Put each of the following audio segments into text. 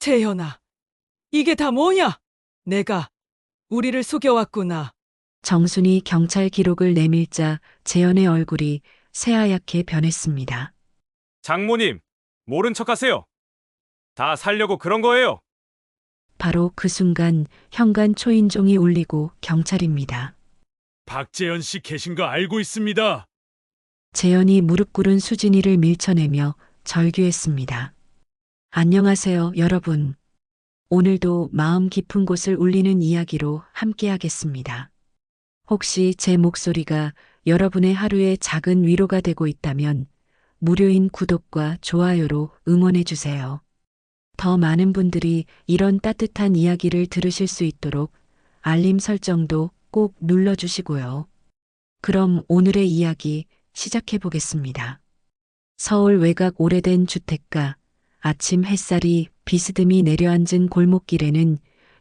재현아, 이게 다 뭐냐? 내가 우리를 속여왔구나. 정순이 경찰 기록을 내밀자 재현의 얼굴이 새하얗게 변했습니다. 장모님, 모른 척 하세요. 다 살려고 그런 거예요. 바로 그 순간 현관 초인종이 울리고 경찰입니다. 박재현 씨 계신 거 알고 있습니다. 재현이 무릎 꿇은 수진이를 밀쳐내며 절규했습니다. 안녕하세요, 여러분. 오늘도 마음 깊은 곳을 울리는 이야기로 함께하겠습니다. 혹시 제 목소리가 여러분의 하루에 작은 위로가 되고 있다면 무료인 구독과 좋아요로 응원해주세요. 더 많은 분들이 이런 따뜻한 이야기를 들으실 수 있도록 알림 설정도 꼭 눌러주시고요. 그럼 오늘의 이야기 시작해 보겠습니다. 서울 외곽 오래된 주택가, 아침 햇살이 비스듬히 내려앉은 골목길에는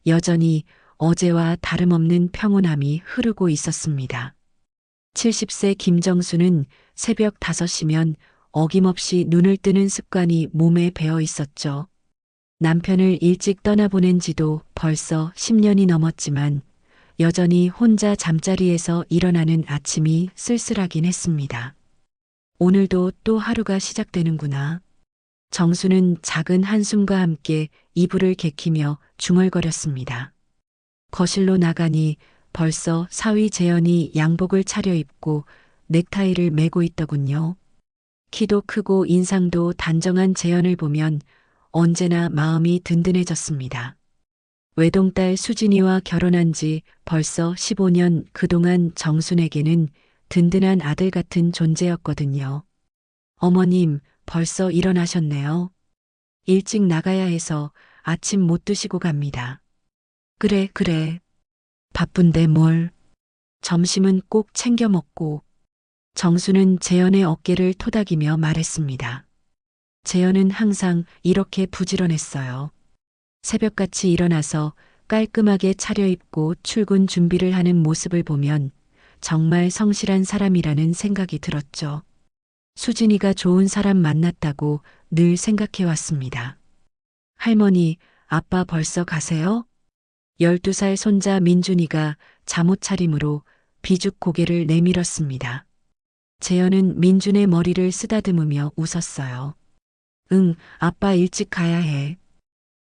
여전히 어제와 다름없는 평온함이 흐르고 있었습니다. 70세 김정수는 새벽 5시면 어김없이 눈을 뜨는 습관이 몸에 배어 있었죠. 남편을 일찍 떠나보낸 지도 벌써 10년이 넘었지만 여전히 혼자 잠자리에서 일어나는 아침이 쓸쓸하긴 했습니다. 오늘도 또 하루가 시작되는구나. 정수는 작은 한숨과 함께 이불을 개키며 중얼거렸습니다. 거실로 나가니 벌써 사위 재현이 양복을 차려입고 넥타이를 매고 있더군요. 키도 크고 인상도 단정한 재현을 보면 언제나 마음이 든든해졌습니다. 외동딸 수진이와 결혼한 지 벌써 15년, 그동안 정순에게는 든든한 아들 같은 존재였거든요. 어머님, 벌써 일어나셨네요. 일찍 나가야 해서 아침 못 드시고 갑니다. 그래. 바쁜데 뭘. 점심은 꼭 챙겨 먹고. 정수는 재현의 어깨를 토닥이며 말했습니다. 재현은 항상 이렇게 부지런했어요. 새벽같이 일어나서 깔끔하게 차려입고 출근 준비를 하는 모습을 보면 정말 성실한 사람이라는 생각이 들었죠. 수진이가 좋은 사람 만났다고 늘 생각해왔습니다. 할머니, 아빠 벌써 가세요? 12살 손자 민준이가 잠옷 차림으로 비죽 고개를 내밀었습니다. 재현은 민준의 머리를 쓰다듬으며 웃었어요. 응, 아빠 일찍 가야 해.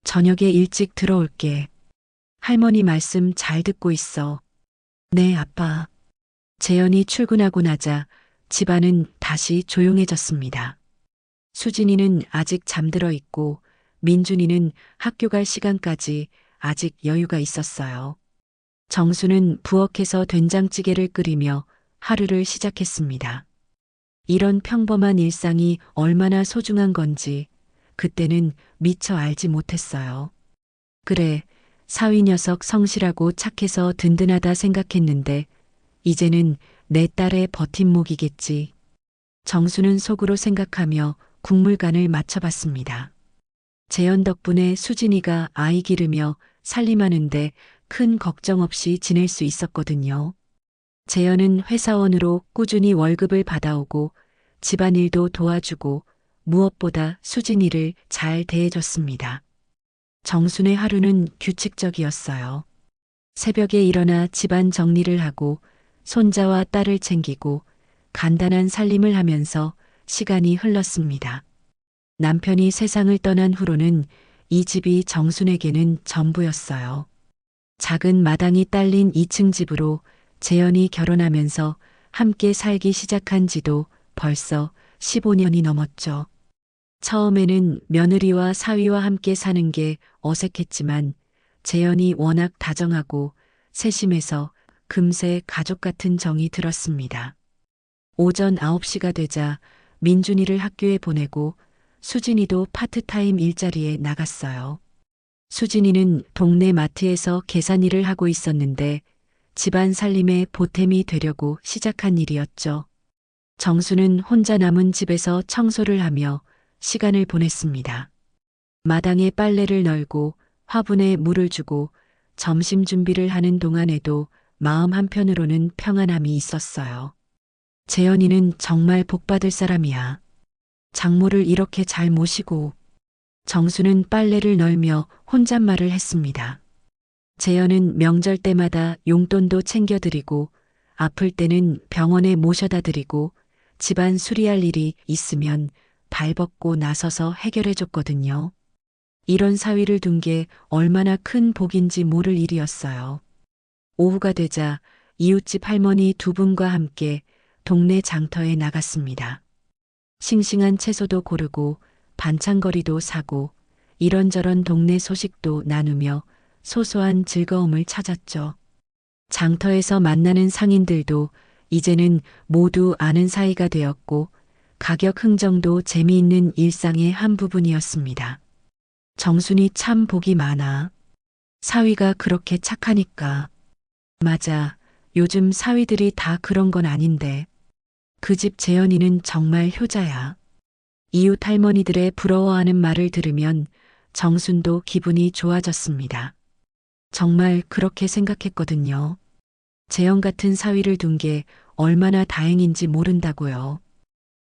저녁에 일찍 들어올게. 할머니 말씀 잘 듣고 있어. 네, 아빠. 재현이 출근하고 나자 집안은 다시 조용해졌습니다. 수진이는 아직 잠들어 있고 민준이는 학교 갈 시간까지 아직 여유가 있었어요. 정수는 부엌에서 된장찌개를 끓이며 하루를 시작했습니다. 이런 평범한 일상이 얼마나 소중한 건지 그때는 미처 알지 못했어요. 그래, 사위 녀석 성실하고 착해서 든든하다 생각했는데 이제는 내 딸의 버팀목이겠지. 정수는 속으로 생각하며 국물간을 맞춰봤습니다. 재현 덕분에 수진이가 아이 기르며 살림하는데 큰 걱정 없이 지낼 수 있었거든요. 재현은 회사원으로 꾸준히 월급을 받아오고 집안일도 도와주고 무엇보다 수진이를 잘 대해줬습니다. 정순의 하루는 규칙적이었어요. 새벽에 일어나 집안 정리를 하고 손자와 딸을 챙기고 간단한 살림을 하면서 시간이 흘렀습니다. 남편이 세상을 떠난 후로는 이 집이 정순에게는 전부였어요. 작은 마당이 딸린 2층 집으로 재현이 결혼하면서 함께 살기 시작한 지도 벌써 15년이 넘었죠. 처음에는 며느리와 사위와 함께 사는 게 어색했지만 재현이 워낙 다정하고 세심해서 금세 가족 같은 정이 들었습니다. 오전 9시가 되자 민준이를 학교에 보내고 수진이도 파트타임 일자리에 나갔어요. 수진이는 동네 마트에서 계산일을 하고 있었는데 집안 살림에 보탬이 되려고 시작한 일이었죠. 정수는 혼자 남은 집에서 청소를 하며 시간을 보냈습니다. 마당에 빨래를 널고 화분에 물을 주고 점심 준비를 하는 동안에도 마음 한편으로는 평안함이 있었어요. 재현이는 정말 복받을 사람이야. 장모를 이렇게 잘 모시고 정수는 빨래를 널며 혼잣말을 했습니다. 재현은 명절 때마다 용돈도 챙겨드리고 아플 때는 병원에 모셔다 드리고 집안 수리할 일이 있으면 발벗고 나서서 해결해 줬거든요. 이런 사위를 둔 게 얼마나 큰 복인지 모를 일이었어요. 오후가 되자 이웃집 할머니 두 분과 함께 동네 장터에 나갔습니다. 싱싱한 채소도 고르고 반찬거리도 사고 이런저런 동네 소식도 나누며 소소한 즐거움을 찾았죠. 장터에서 만나는 상인들도 이제는 모두 아는 사이가 되었고 가격 흥정도 재미있는 일상의 한 부분이었습니다. 정순이 참 복이 많아. 사위가 그렇게 착하니까. 맞아. 요즘 사위들이 다 그런 건 아닌데. 그 집 재현이는 정말 효자야. 이웃 할머니들의 부러워하는 말을 들으면 정순도 기분이 좋아졌습니다. 정말 그렇게 생각했거든요. 재현 같은 사위를 둔 게 얼마나 다행인지 모른다고요.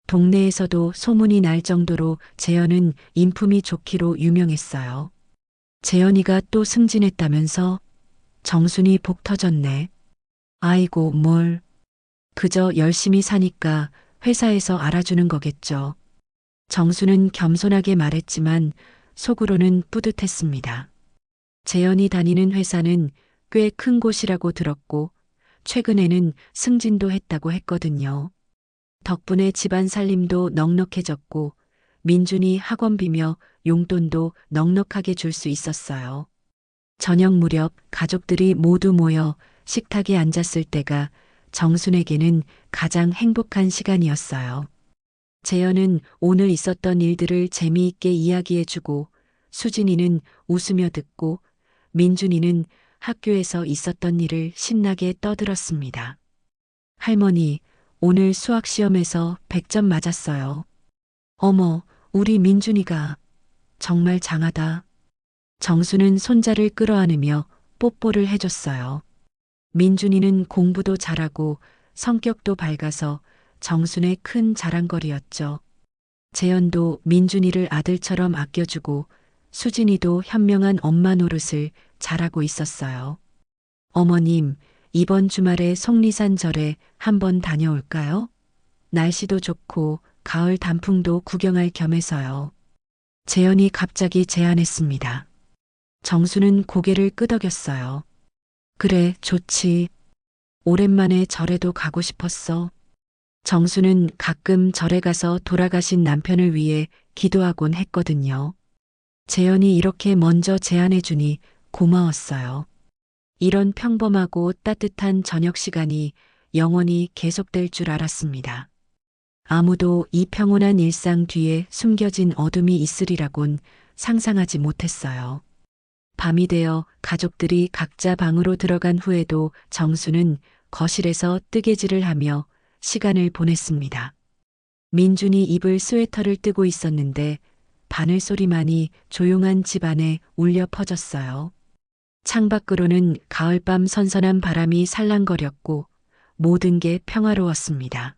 동네에서도 소문이 날 정도로 재현은 인품이 좋기로 유명했어요. 재현이가 또 승진했다면서? 정순이 복 터졌네. 아이고 뭘. 그저 열심히 사니까 회사에서 알아주는 거겠죠. 정수는 겸손하게 말했지만 속으로는 뿌듯했습니다. 재현이 다니는 회사는 꽤 큰 곳이라고 들었고 최근에는 승진도 했다고 했거든요. 덕분에 집안 살림도 넉넉해졌고 민준이 학원비며 용돈도 넉넉하게 줄 수 있었어요. 저녁 무렵 가족들이 모두 모여 식탁에 앉았을 때가 정순에게는 가장 행복한 시간이었어요. 재현은 오늘 있었던 일들을 재미있게 이야기해주고 수진이는 웃으며 듣고 민준이는 학교에서 있었던 일을 신나게 떠들었습니다. 할머니, 오늘 수학 시험에서 100점 맞았어요. 어머, 우리 민준이가 정말 장하다. 정수는 손자를 끌어안으며 뽀뽀를 해줬어요. 민준이는 공부도 잘하고 성격도 밝아서 정순의 큰 자랑거리였죠. 재현도 민준이를 아들처럼 아껴주고 수진이도 현명한 엄마 노릇을 잘하고 있었어요. 어머님, 이번 주말에 속리산 절에 한번 다녀올까요? 날씨도 좋고 가을 단풍도 구경할 겸해서요. 재현이 갑자기 제안했습니다. 정수는 고개를 끄덕였어요. 그래, 좋지. 오랜만에 절에도 가고 싶었어. 정수는 가끔 절에 가서 돌아가신 남편을 위해 기도하곤 했거든요. 재현이 이렇게 먼저 제안해주니 고마웠어요. 이런 평범하고 따뜻한 저녁 시간이 영원히 계속될 줄 알았습니다. 아무도 이 평온한 일상 뒤에 숨겨진 어둠이 있으리라곤 상상하지 못했어요. 밤이 되어 가족들이 각자 방으로 들어간 후에도 정수는 거실에서 뜨개질을 하며 시간을 보냈습니다. 민준이 입을 스웨터를 뜨고 있었는데 바늘 소리만이 조용한 집안에 울려 퍼졌어요. 창밖으로는 가을밤 선선한 바람이 살랑거렸고 모든 게 평화로웠습니다.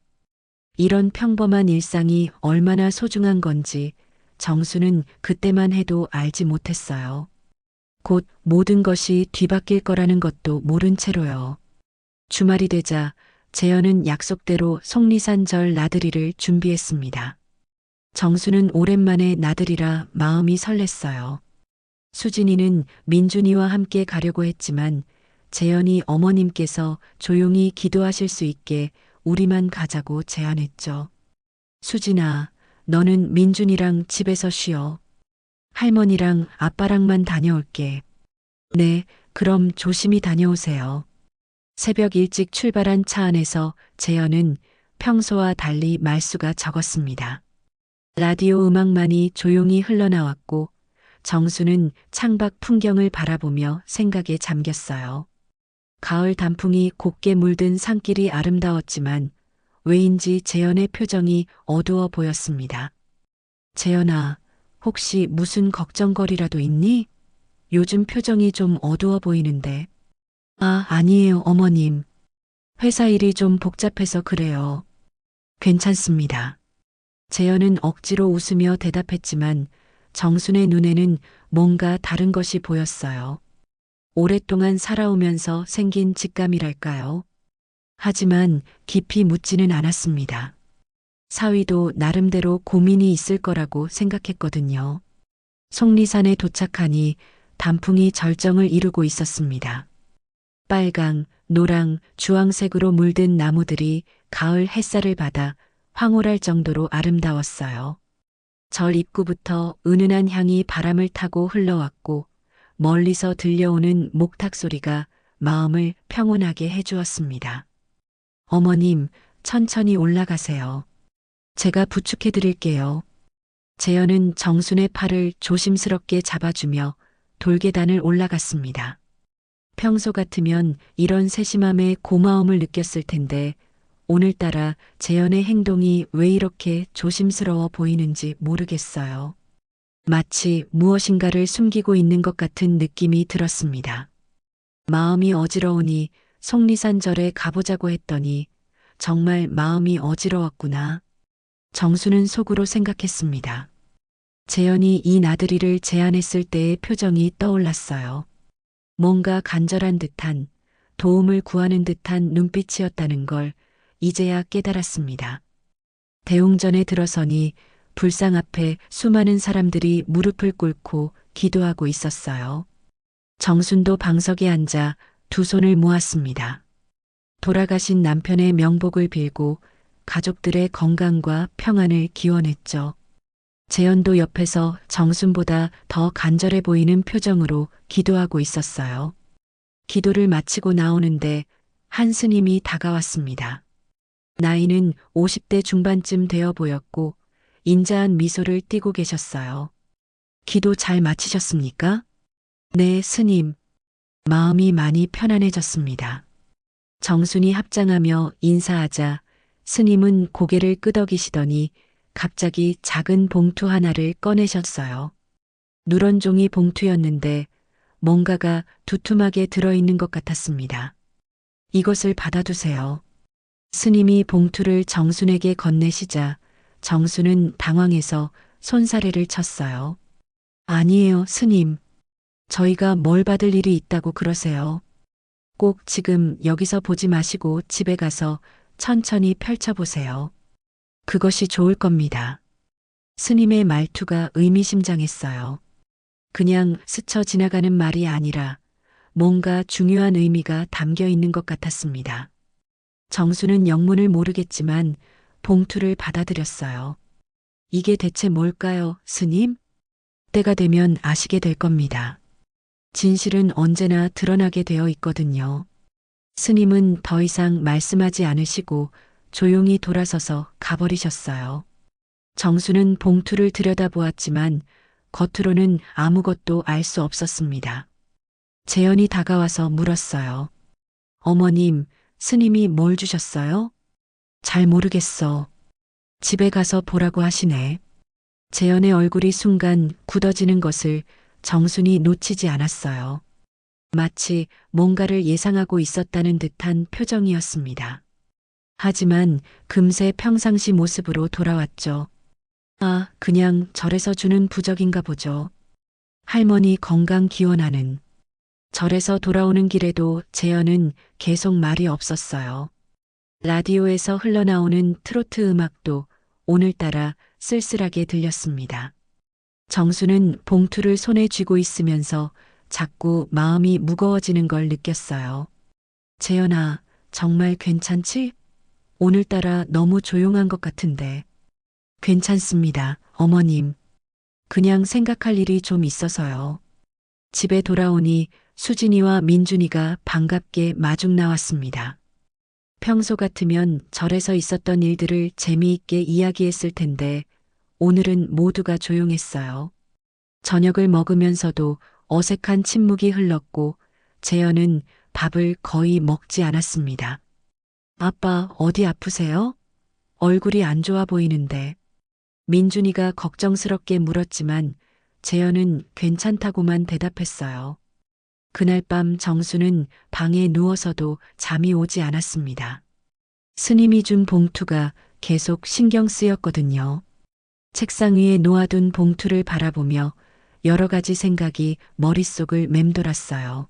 이런 평범한 일상이 얼마나 소중한 건지 정수는 그때만 해도 알지 못했어요. 곧 모든 것이 뒤바뀔 거라는 것도 모른 채로요. 주말이 되자 재현은 약속대로 속리산 절 나들이를 준비했습니다. 정수는 오랜만에 나들이라 마음이 설렜어요. 수진이는 민준이와 함께 가려고 했지만 재현이 어머님께서 조용히 기도하실 수 있게 우리만 가자고 제안했죠. 수진아, 너는 민준이랑 집에서 쉬어. 할머니랑 아빠랑만 다녀올게. 네, 그럼 조심히 다녀오세요. 새벽 일찍 출발한 차 안에서 재현은 평소와 달리 말수가 적었습니다. 라디오 음악만이 조용히 흘러나왔고 정수는 창밖 풍경을 바라보며 생각에 잠겼어요. 가을 단풍이 곱게 물든 산길이 아름다웠지만 왜인지 재현의 표정이 어두워 보였습니다. 재현아, 혹시 무슨 걱정거리라도 있니? 요즘 표정이 좀 어두워 보이는데. 아, 아니에요, 어머님. 회사 일이 좀 복잡해서 그래요. 괜찮습니다. 재현은 억지로 웃으며 대답했지만 정순의 눈에는 뭔가 다른 것이 보였어요. 오랫동안 살아오면서 생긴 직감이랄까요? 하지만 깊이 묻지는 않았습니다. 사위도 나름대로 고민이 있을 거라고 생각했거든요. 속리산에 도착하니 단풍이 절정을 이루고 있었습니다. 빨강, 노랑, 주황색으로 물든 나무들이 가을 햇살을 받아 황홀할 정도로 아름다웠어요. 절 입구부터 은은한 향이 바람을 타고 흘러왔고 멀리서 들려오는 목탁 소리가 마음을 평온하게 해주었습니다. 어머님, 천천히 올라가세요. 제가 부축해 드릴게요. 재현은 정순의 팔을 조심스럽게 잡아주며 돌계단을 올라갔습니다. 평소 같으면 이런 세심함에 고마움을 느꼈을 텐데 오늘따라 재현의 행동이 왜 이렇게 조심스러워 보이는지 모르겠어요. 마치 무엇인가를 숨기고 있는 것 같은 느낌이 들었습니다. 마음이 어지러우니 속리산절에 가보자고 했더니 정말 마음이 어지러웠구나. 정수는 속으로 생각했습니다. 재현이 이 나들이를 제안했을 때의 표정이 떠올랐어요. 뭔가 간절한 듯한, 도움을 구하는 듯한 눈빛이었다는 걸 이제야 깨달았습니다. 대웅전에 들어서니 불상 앞에 수많은 사람들이 무릎을 꿇고 기도하고 있었어요. 정순도 방석에 앉아 두 손을 모았습니다. 돌아가신 남편의 명복을 빌고 가족들의 건강과 평안을 기원했죠. 재현도 옆에서 정순보다 더 간절해 보이는 표정으로 기도하고 있었어요. 기도를 마치고 나오는데 한 스님이 다가왔습니다. 나이는 50대 중반쯤 되어 보였고 인자한 미소를 띠고 계셨어요. 기도 잘 마치셨습니까? 네, 스님. 마음이 많이 편안해졌습니다. 정순이 합장하며 인사하자 스님은 고개를 끄덕이시더니 갑자기 작은 봉투 하나를 꺼내셨어요. 누런 종이 봉투였는데 뭔가가 두툼하게 들어있는 것 같았습니다. 이것을 받아두세요. 스님이 봉투를 정순에게 건네시자 정순은 당황해서 손사래를 쳤어요. 아니에요, 스님. 저희가 뭘 받을 일이 있다고 그러세요. 꼭 지금 여기서 보지 마시고 집에 가서 천천히 펼쳐보세요. 그것이 좋을 겁니다. 스님의 말투가 의미심장했어요. 그냥 스쳐 지나가는 말이 아니라 뭔가 중요한 의미가 담겨 있는 것 같았습니다. 정수는 영문을 모르겠지만 봉투를 받아들였어요. 이게 대체 뭘까요, 스님? 때가 되면 아시게 될 겁니다. 진실은 언제나 드러나게 되어 있거든요. 스님은 더 이상 말씀하지 않으시고 조용히 돌아서서 가버리셨어요. 정수는 봉투를 들여다보았지만 겉으로는 아무것도 알 수 없었습니다. 재현이 다가와서 물었어요. 어머님, 스님이 뭘 주셨어요? 잘 모르겠어. 집에 가서 보라고 하시네. 재현의 얼굴이 순간 굳어지는 것을 정순이 놓치지 않았어요. 마치 뭔가를 예상하고 있었다는 듯한 표정이었습니다. 하지만 금세 평상시 모습으로 돌아왔죠. 아, 그냥 절에서 주는 부적인가 보죠. 할머니 건강 기원하는. 절에서 돌아오는 길에도 재현은 계속 말이 없었어요. 라디오에서 흘러나오는 트로트 음악도 오늘따라 쓸쓸하게 들렸습니다. 정수는 봉투를 손에 쥐고 있으면서 자꾸 마음이 무거워지는 걸 느꼈어요. 재현아, 정말 괜찮지? 오늘따라 너무 조용한 것 같은데. 괜찮습니다, 어머님. 그냥 생각할 일이 좀 있어서요. 집에 돌아오니 수진이와 민준이가 반갑게 마중 나왔습니다. 평소 같으면 절에서 있었던 일들을 재미있게 이야기했을 텐데 오늘은 모두가 조용했어요. 저녁을 먹으면서도 어색한 침묵이 흘렀고 재현은 밥을 거의 먹지 않았습니다. 아빠, 어디 아프세요? 얼굴이 안 좋아 보이는데. 민준이가 걱정스럽게 물었지만 재현은 괜찮다고만 대답했어요. 그날 밤 정수는 방에 누워서도 잠이 오지 않았습니다. 스님이 준 봉투가 계속 신경 쓰였거든요. 책상 위에 놓아둔 봉투를 바라보며 여러 가지 생각이 머릿속을 맴돌았어요.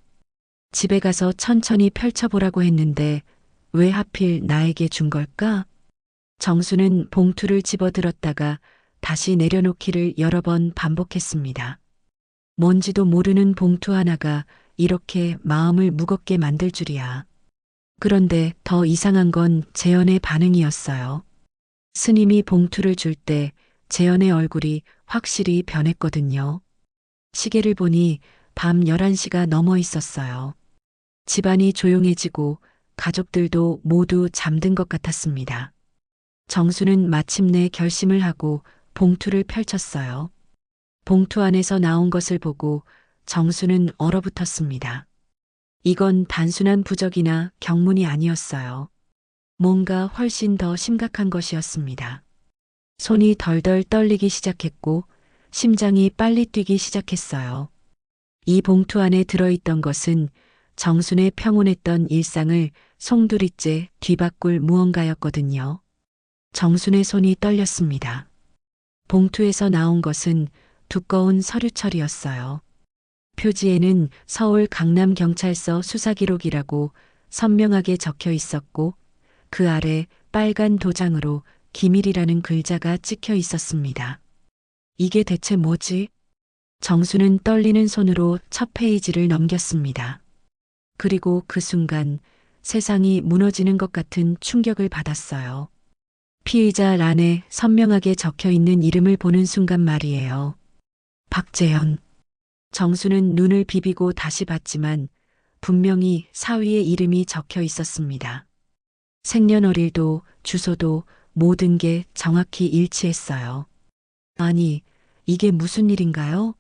집에 가서 천천히 펼쳐보라고 했는데 왜 하필 나에게 준 걸까? 정수는 봉투를 집어들었다가 다시 내려놓기를 여러 번 반복했습니다. 뭔지도 모르는 봉투 하나가 이렇게 마음을 무겁게 만들 줄이야. 그런데 더 이상한 건 재현의 반응이었어요. 스님이 봉투를 줄 때 재현의 얼굴이 확실히 변했거든요. 시계를 보니 밤 11시가 넘어 있었어요. 집안이 조용해지고 가족들도 모두 잠든 것 같았습니다. 정수는 마침내 결심을 하고 봉투를 펼쳤어요. 봉투 안에서 나온 것을 보고 정수는 얼어붙었습니다. 이건 단순한 부적이나 경문이 아니었어요. 뭔가 훨씬 더 심각한 것이었습니다. 손이 덜덜 떨리기 시작했고 심장이 빨리 뛰기 시작했어요. 이 봉투 안에 들어있던 것은 정순의 평온했던 일상을 송두리째 뒤바꿀 무언가였거든요. 정순의 손이 떨렸습니다. 봉투에서 나온 것은 두꺼운 서류철이었어요. 표지에는 서울 강남경찰서 수사기록이라고 선명하게 적혀 있었고 그 아래 빨간 도장으로 기밀이라는 글자가 찍혀 있었습니다. 이게 대체 뭐지? 정수는 떨리는 손으로 첫 페이지를 넘겼습니다. 그리고 그 순간 세상이 무너지는 것 같은 충격을 받았어요. 피의자 란에 선명하게 적혀 있는 이름을 보는 순간 말이에요. 박재현. 정수는 눈을 비비고 다시 봤지만 분명히 사위의 이름이 적혀 있었습니다. 생년월일도 주소도 모든 게 정확히 일치했어요. 아니, 이게 무슨 일인가요?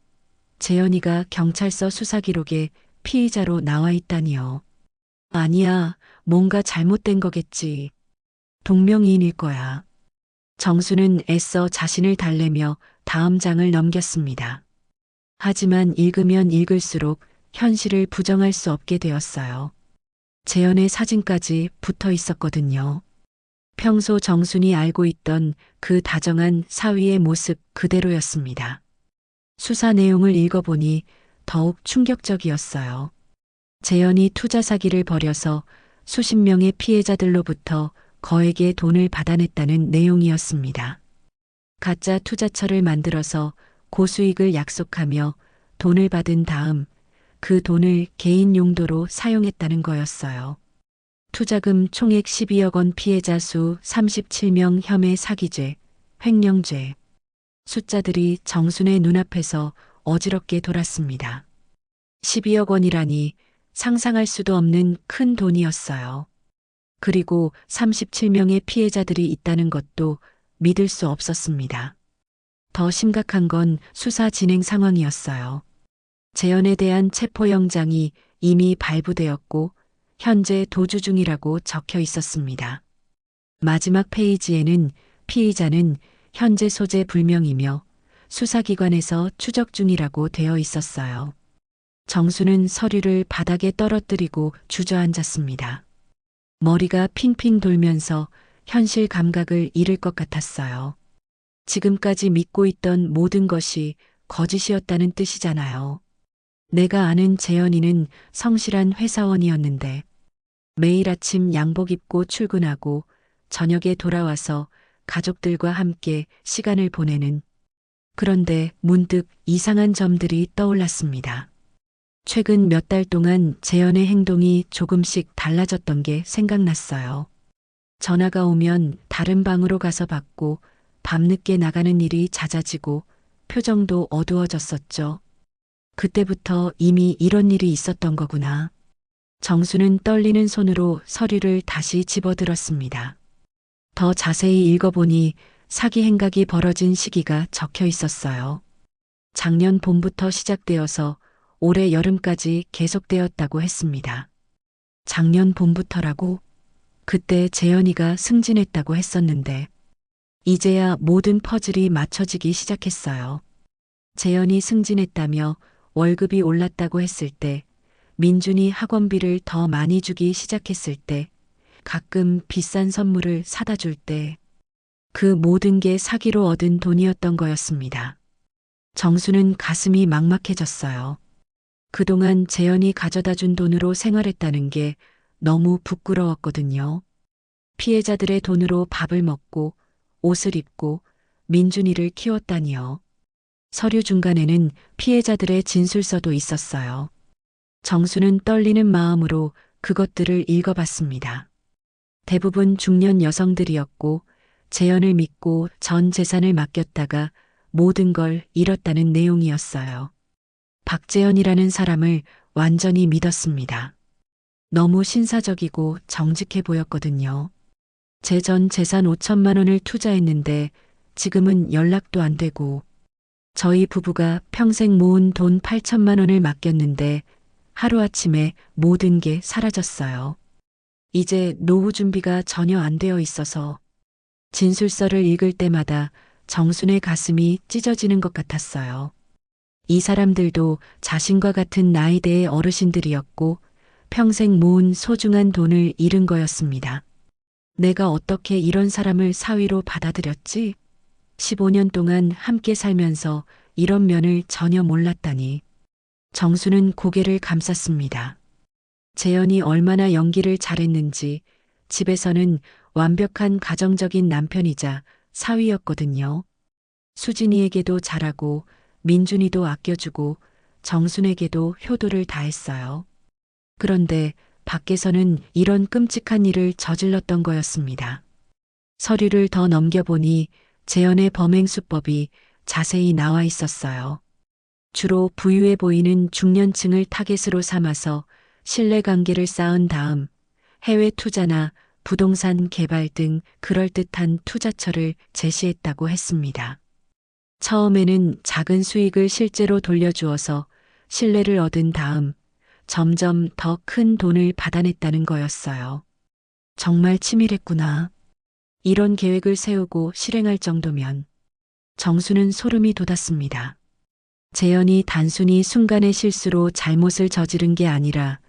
재현이가 경찰서 수사기록에 피의자로 나와 있다니요. 아니야, 뭔가 잘못된 거겠지. 동명이인일 거야. 정수는 애써 자신을 달래며 다음 장을 넘겼습니다. 하지만 읽으면 읽을수록 현실을 부정할 수 없게 되었어요. 재현의 사진까지 붙어 있었거든요. 평소 정순이 알고 있던 그 다정한 사위의 모습 그대로였습니다. 수사 내용을 읽어보니 더욱 충격적이었어요. 재현이 투자 사기를 벌여서 수십 명의 피해자들로부터 거액의 돈을 받아냈다는 내용이었습니다. 가짜 투자처를 만들어서 고수익을 약속하며 돈을 받은 다음 그 돈을 개인 용도로 사용했다는 거였어요. 투자금 총액 12억 원, 피해자 수 37명, 혐의 사기죄, 횡령죄. 숫자들이 정순의 눈앞에서 어지럽게 돌았습니다. 12억 원이라니 상상할 수도 없는 큰 돈이었어요. 그리고 37명의 피해자들이 있다는 것도 믿을 수 없었습니다. 더 심각한 건 수사 진행 상황이었어요. 재현에 대한 체포영장이 이미 발부되었고 현재 도주 중이라고 적혀 있었습니다. 마지막 페이지에는 피의자는 현재 소재 불명이며 수사기관에서 추적 중이라고 되어 있었어요. 정수는 서류를 바닥에 떨어뜨리고 주저앉았습니다. 머리가 핑핑 돌면서 현실 감각을 잃을 것 같았어요. 지금까지 믿고 있던 모든 것이 거짓이었다는 뜻이잖아요. 내가 아는 재현이는 성실한 회사원이었는데 매일 아침 양복 입고 출근하고 저녁에 돌아와서 가족들과 함께 시간을 보내는. 그런데 문득 이상한 점들이 떠올랐습니다. 최근 몇 달 동안 재현의 행동이 조금씩 달라졌던 게 생각났어요. 전화가 오면 다른 방으로 가서 받고 밤늦게 나가는 일이 잦아지고 표정도 어두워졌었죠. 그때부터 이미 이런 일이 있었던 거구나. 정수는 떨리는 손으로 서류를 다시 집어들었습니다. 더 자세히 읽어보니 사기 행각이 벌어진 시기가 적혀 있었어요. 작년 봄부터 시작되어서 올해 여름까지 계속되었다고 했습니다. 작년 봄부터라고? 그때 재현이가 승진했다고 했었는데 이제야 모든 퍼즐이 맞춰지기 시작했어요. 재현이 승진했다며 월급이 올랐다고 했을 때, 민준이 학원비를 더 많이 주기 시작했을 때, 가끔 비싼 선물을 사다 줄 때, 그 모든 게 사기로 얻은 돈이었던 거였습니다. 정수는 가슴이 막막해졌어요. 그동안 재현이 가져다 준 돈으로 생활했다는 게 너무 부끄러웠거든요. 피해자들의 돈으로 밥을 먹고 옷을 입고 민준이를 키웠다니요. 서류 중간에는 피해자들의 진술서도 있었어요. 정수는 떨리는 마음으로 그것들을 읽어봤습니다. 대부분 중년 여성들이었고 재현을 믿고 전 재산을 맡겼다가 모든 걸 잃었다는 내용이었어요. 박재현이라는 사람을 완전히 믿었습니다. 너무 신사적이고 정직해 보였거든요. 제 전 재산 5천만 원을 투자했는데 지금은 연락도 안 되고 저희 부부가 평생 모은 돈 8천만 원을 맡겼는데 하루아침에 모든 게 사라졌어요. 이제 노후 준비가 전혀 안 되어 있어서 진술서를 읽을 때마다 정순의 가슴이 찢어지는 것 같았어요. 이 사람들도 자신과 같은 나이대의 어르신들이었고 평생 모은 소중한 돈을 잃은 거였습니다. 내가 어떻게 이런 사람을 사위로 받아들였지? 15년 동안 함께 살면서 이런 면을 전혀 몰랐다니. 정수는 고개를 감쌌습니다. 재현이 얼마나 연기를 잘했는지 집에서는 완벽한 가정적인 남편이자 사위였거든요. 수진이에게도 잘하고 민준이도 아껴주고 정순에게도 효도를 다했어요. 그런데 밖에서는 이런 끔찍한 일을 저질렀던 거였습니다. 서류를 더 넘겨보니 재현의 범행 수법이 자세히 나와 있었어요. 주로 부유해 보이는 중년층을 타겟으로 삼아서 신뢰관계를 쌓은 다음 해외 투자나 부동산 개발 등 그럴듯한 투자처를 제시했다고 했습니다. 처음에는 작은 수익을 실제로 돌려주어서 신뢰를 얻은 다음 점점 더 큰 돈을 받아냈다는 거였어요. 정말 치밀했구나. 이런 계획을 세우고 실행할 정도면 정수는 소름이 돋았습니다. 재현이 단순히 순간의 실수로 잘못을 저지른 게 아니라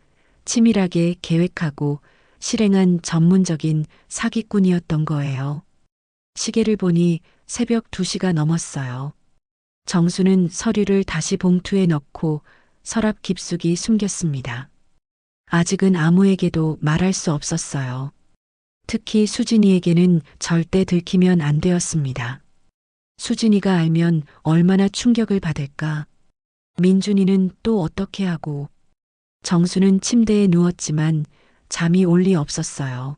치밀하게 계획하고 실행한 전문적인 사기꾼이었던 거예요. 시계를 보니 새벽 2시가 넘었어요. 정수는 서류를 다시 봉투에 넣고 서랍 깊숙이 숨겼습니다. 아직은 아무에게도 말할 수 없었어요. 특히 수진이에게는 절대 들키면 안 되었습니다. 수진이가 알면 얼마나 충격을 받을까. 민준이는 또 어떻게 하고. 정수는 침대에 누웠지만 잠이 올 리 없었어요.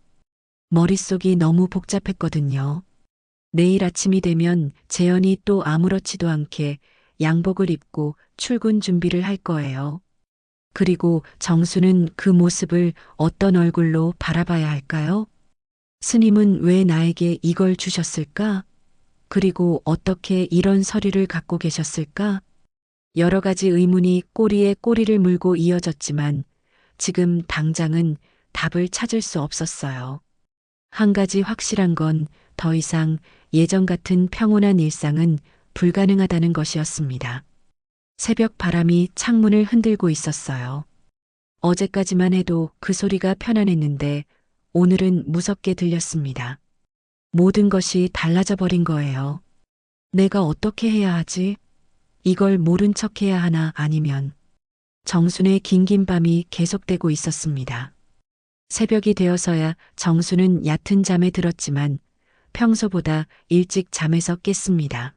머릿속이 너무 복잡했거든요. 내일 아침이 되면 재현이 또 아무렇지도 않게 양복을 입고 출근 준비를 할 거예요. 그리고 정수는 그 모습을 어떤 얼굴로 바라봐야 할까요? 스님은 왜 나에게 이걸 주셨을까? 그리고 어떻게 이런 서류를 갖고 계셨을까? 여러 가지 의문이 꼬리에 꼬리를 물고 이어졌지만 지금 당장은 답을 찾을 수 없었어요. 한 가지 확실한 건 더 이상 예전 같은 평온한 일상은 불가능하다는 것이었습니다. 새벽 바람이 창문을 흔들고 있었어요. 어제까지만 해도 그 소리가 편안했는데 오늘은 무섭게 들렸습니다. 모든 것이 달라져 버린 거예요. 내가 어떻게 해야 하지? 이걸 모른 척 해야 하나 아니면. 정순의 긴긴 밤이 계속되고 있었습니다. 새벽이 되어서야 정수는 얕은 잠에 들었지만 평소보다 일찍 잠에서 깼습니다.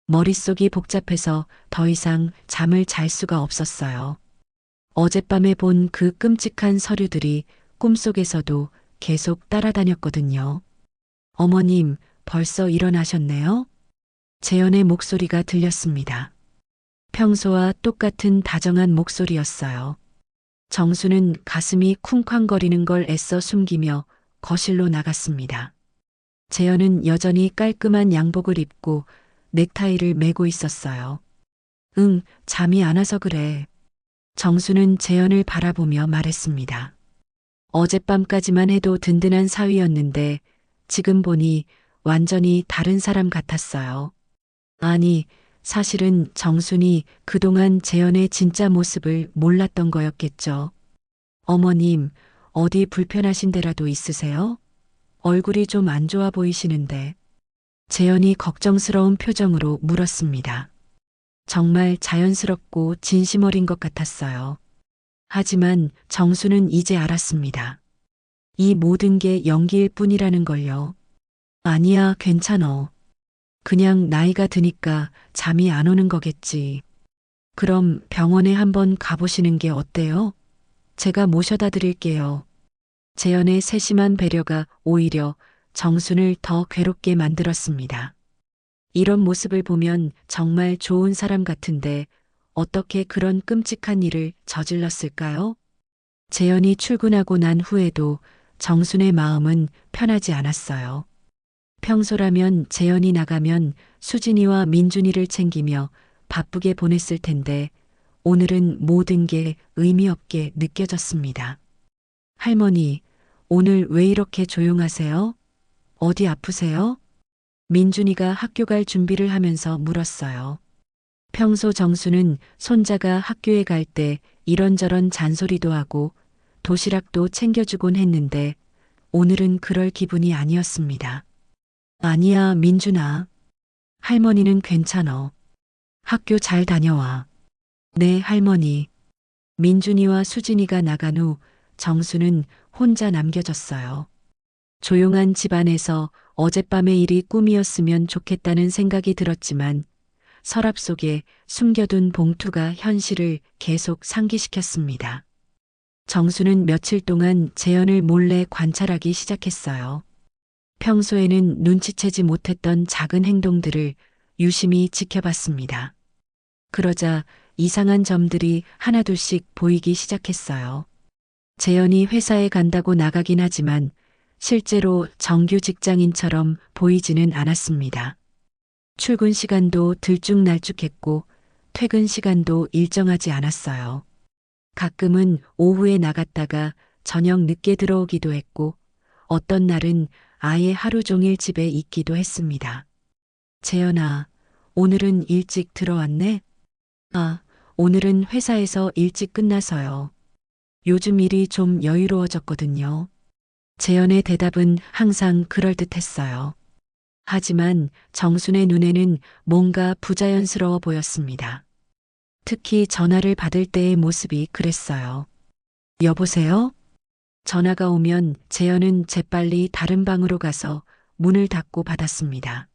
머릿속이 복잡해서 더 이상 잠을 잘 수가 없었어요. 어젯밤에 본 그 끔찍한 서류들이 꿈속에서도 계속 따라다녔거든요. 어머님, 벌써 일어나셨네요? 재현의 목소리가 들렸습니다. 평소와 똑같은 다정한 목소리였어요. 정수는 가슴이 쿵쾅거리는 걸 애써 숨기며 거실로 나갔습니다. 재현은 여전히 깔끔한 양복을 입고 넥타이를 매고 있었어요. 응, 잠이 안 와서 그래. 정수는 재현을 바라보며 말했습니다. 어젯밤까지만 해도 든든한 사위였는데 지금 보니 완전히 다른 사람 같았어요. 아니, 사실은 정순이 그동안 재현의 진짜 모습을 몰랐던 거였겠죠. 어머님, 어디 불편하신 데라도 있으세요? 얼굴이 좀 안 좋아 보이시는데. 재현이 걱정스러운 표정으로 물었습니다. 정말 자연스럽고 진심 어린 것 같았어요. 하지만 정수는 이제 알았습니다. 이 모든 게 연기일 뿐이라는 걸요. 아니야, 괜찮어. 그냥 나이가 드니까 잠이 안 오는 거겠지. 그럼 병원에 한번 가보시는 게 어때요? 제가 모셔다 드릴게요. 재현의 세심한 배려가 오히려 정순을 더 괴롭게 만들었습니다. 이런 모습을 보면 정말 좋은 사람 같은데 어떻게 그런 끔찍한 일을 저질렀을까요? 재현이 출근하고 난 후에도 정순의 마음은 편하지 않았어요. 평소라면 재현이 나가면 수진이와 민준이를 챙기며 바쁘게 보냈을 텐데 오늘은 모든 게 의미 없게 느껴졌습니다. 할머니, 오늘 왜 이렇게 조용하세요? 어디 아프세요? 민준이가 학교 갈 준비를 하면서 물었어요. 평소 정수는 손자가 학교에 갈 때 이런저런 잔소리도 하고 도시락도 챙겨주곤 했는데 오늘은 그럴 기분이 아니었습니다. 아니야, 민준아. 할머니는 괜찮어. 학교 잘 다녀와. 네, 할머니. 민준이와 수진이가 나간 후 정수는 혼자 남겨졌어요. 조용한 집안에서 어젯밤의 일이 꿈이었으면 좋겠다는 생각이 들었지만 서랍 속에 숨겨둔 봉투가 현실을 계속 상기시켰습니다. 정수는 며칠 동안 재현을 몰래 관찰하기 시작했어요. 평소에는 눈치채지 못했던 작은 행동들을 유심히 지켜봤습니다. 그러자 이상한 점들이 하나둘씩 보이기 시작했어요. 재현이 회사에 간다고 나가긴 하지만 실제로 정규 직장인처럼 보이지는 않았습니다. 출근 시간도 들쭉날쭉했고 퇴근 시간도 일정하지 않았어요. 가끔은 오후에 나갔다가 저녁 늦게 들어오기도 했고 어떤 날은 아예 하루 종일 집에 있기도 했습니다. 재현아, 오늘은 일찍 들어왔네? 아, 오늘은 회사에서 일찍 끝나서요. 요즘 일이 좀 여유로워졌거든요. 재현의 대답은 항상 그럴듯했어요. 하지만 정순의 눈에는 뭔가 부자연스러워 보였습니다. 특히 전화를 받을 때의 모습이 그랬어요. 여보세요? 전화가 오면 재현은 재빨리 다른 방으로 가서 문을 닫고 받았습니다.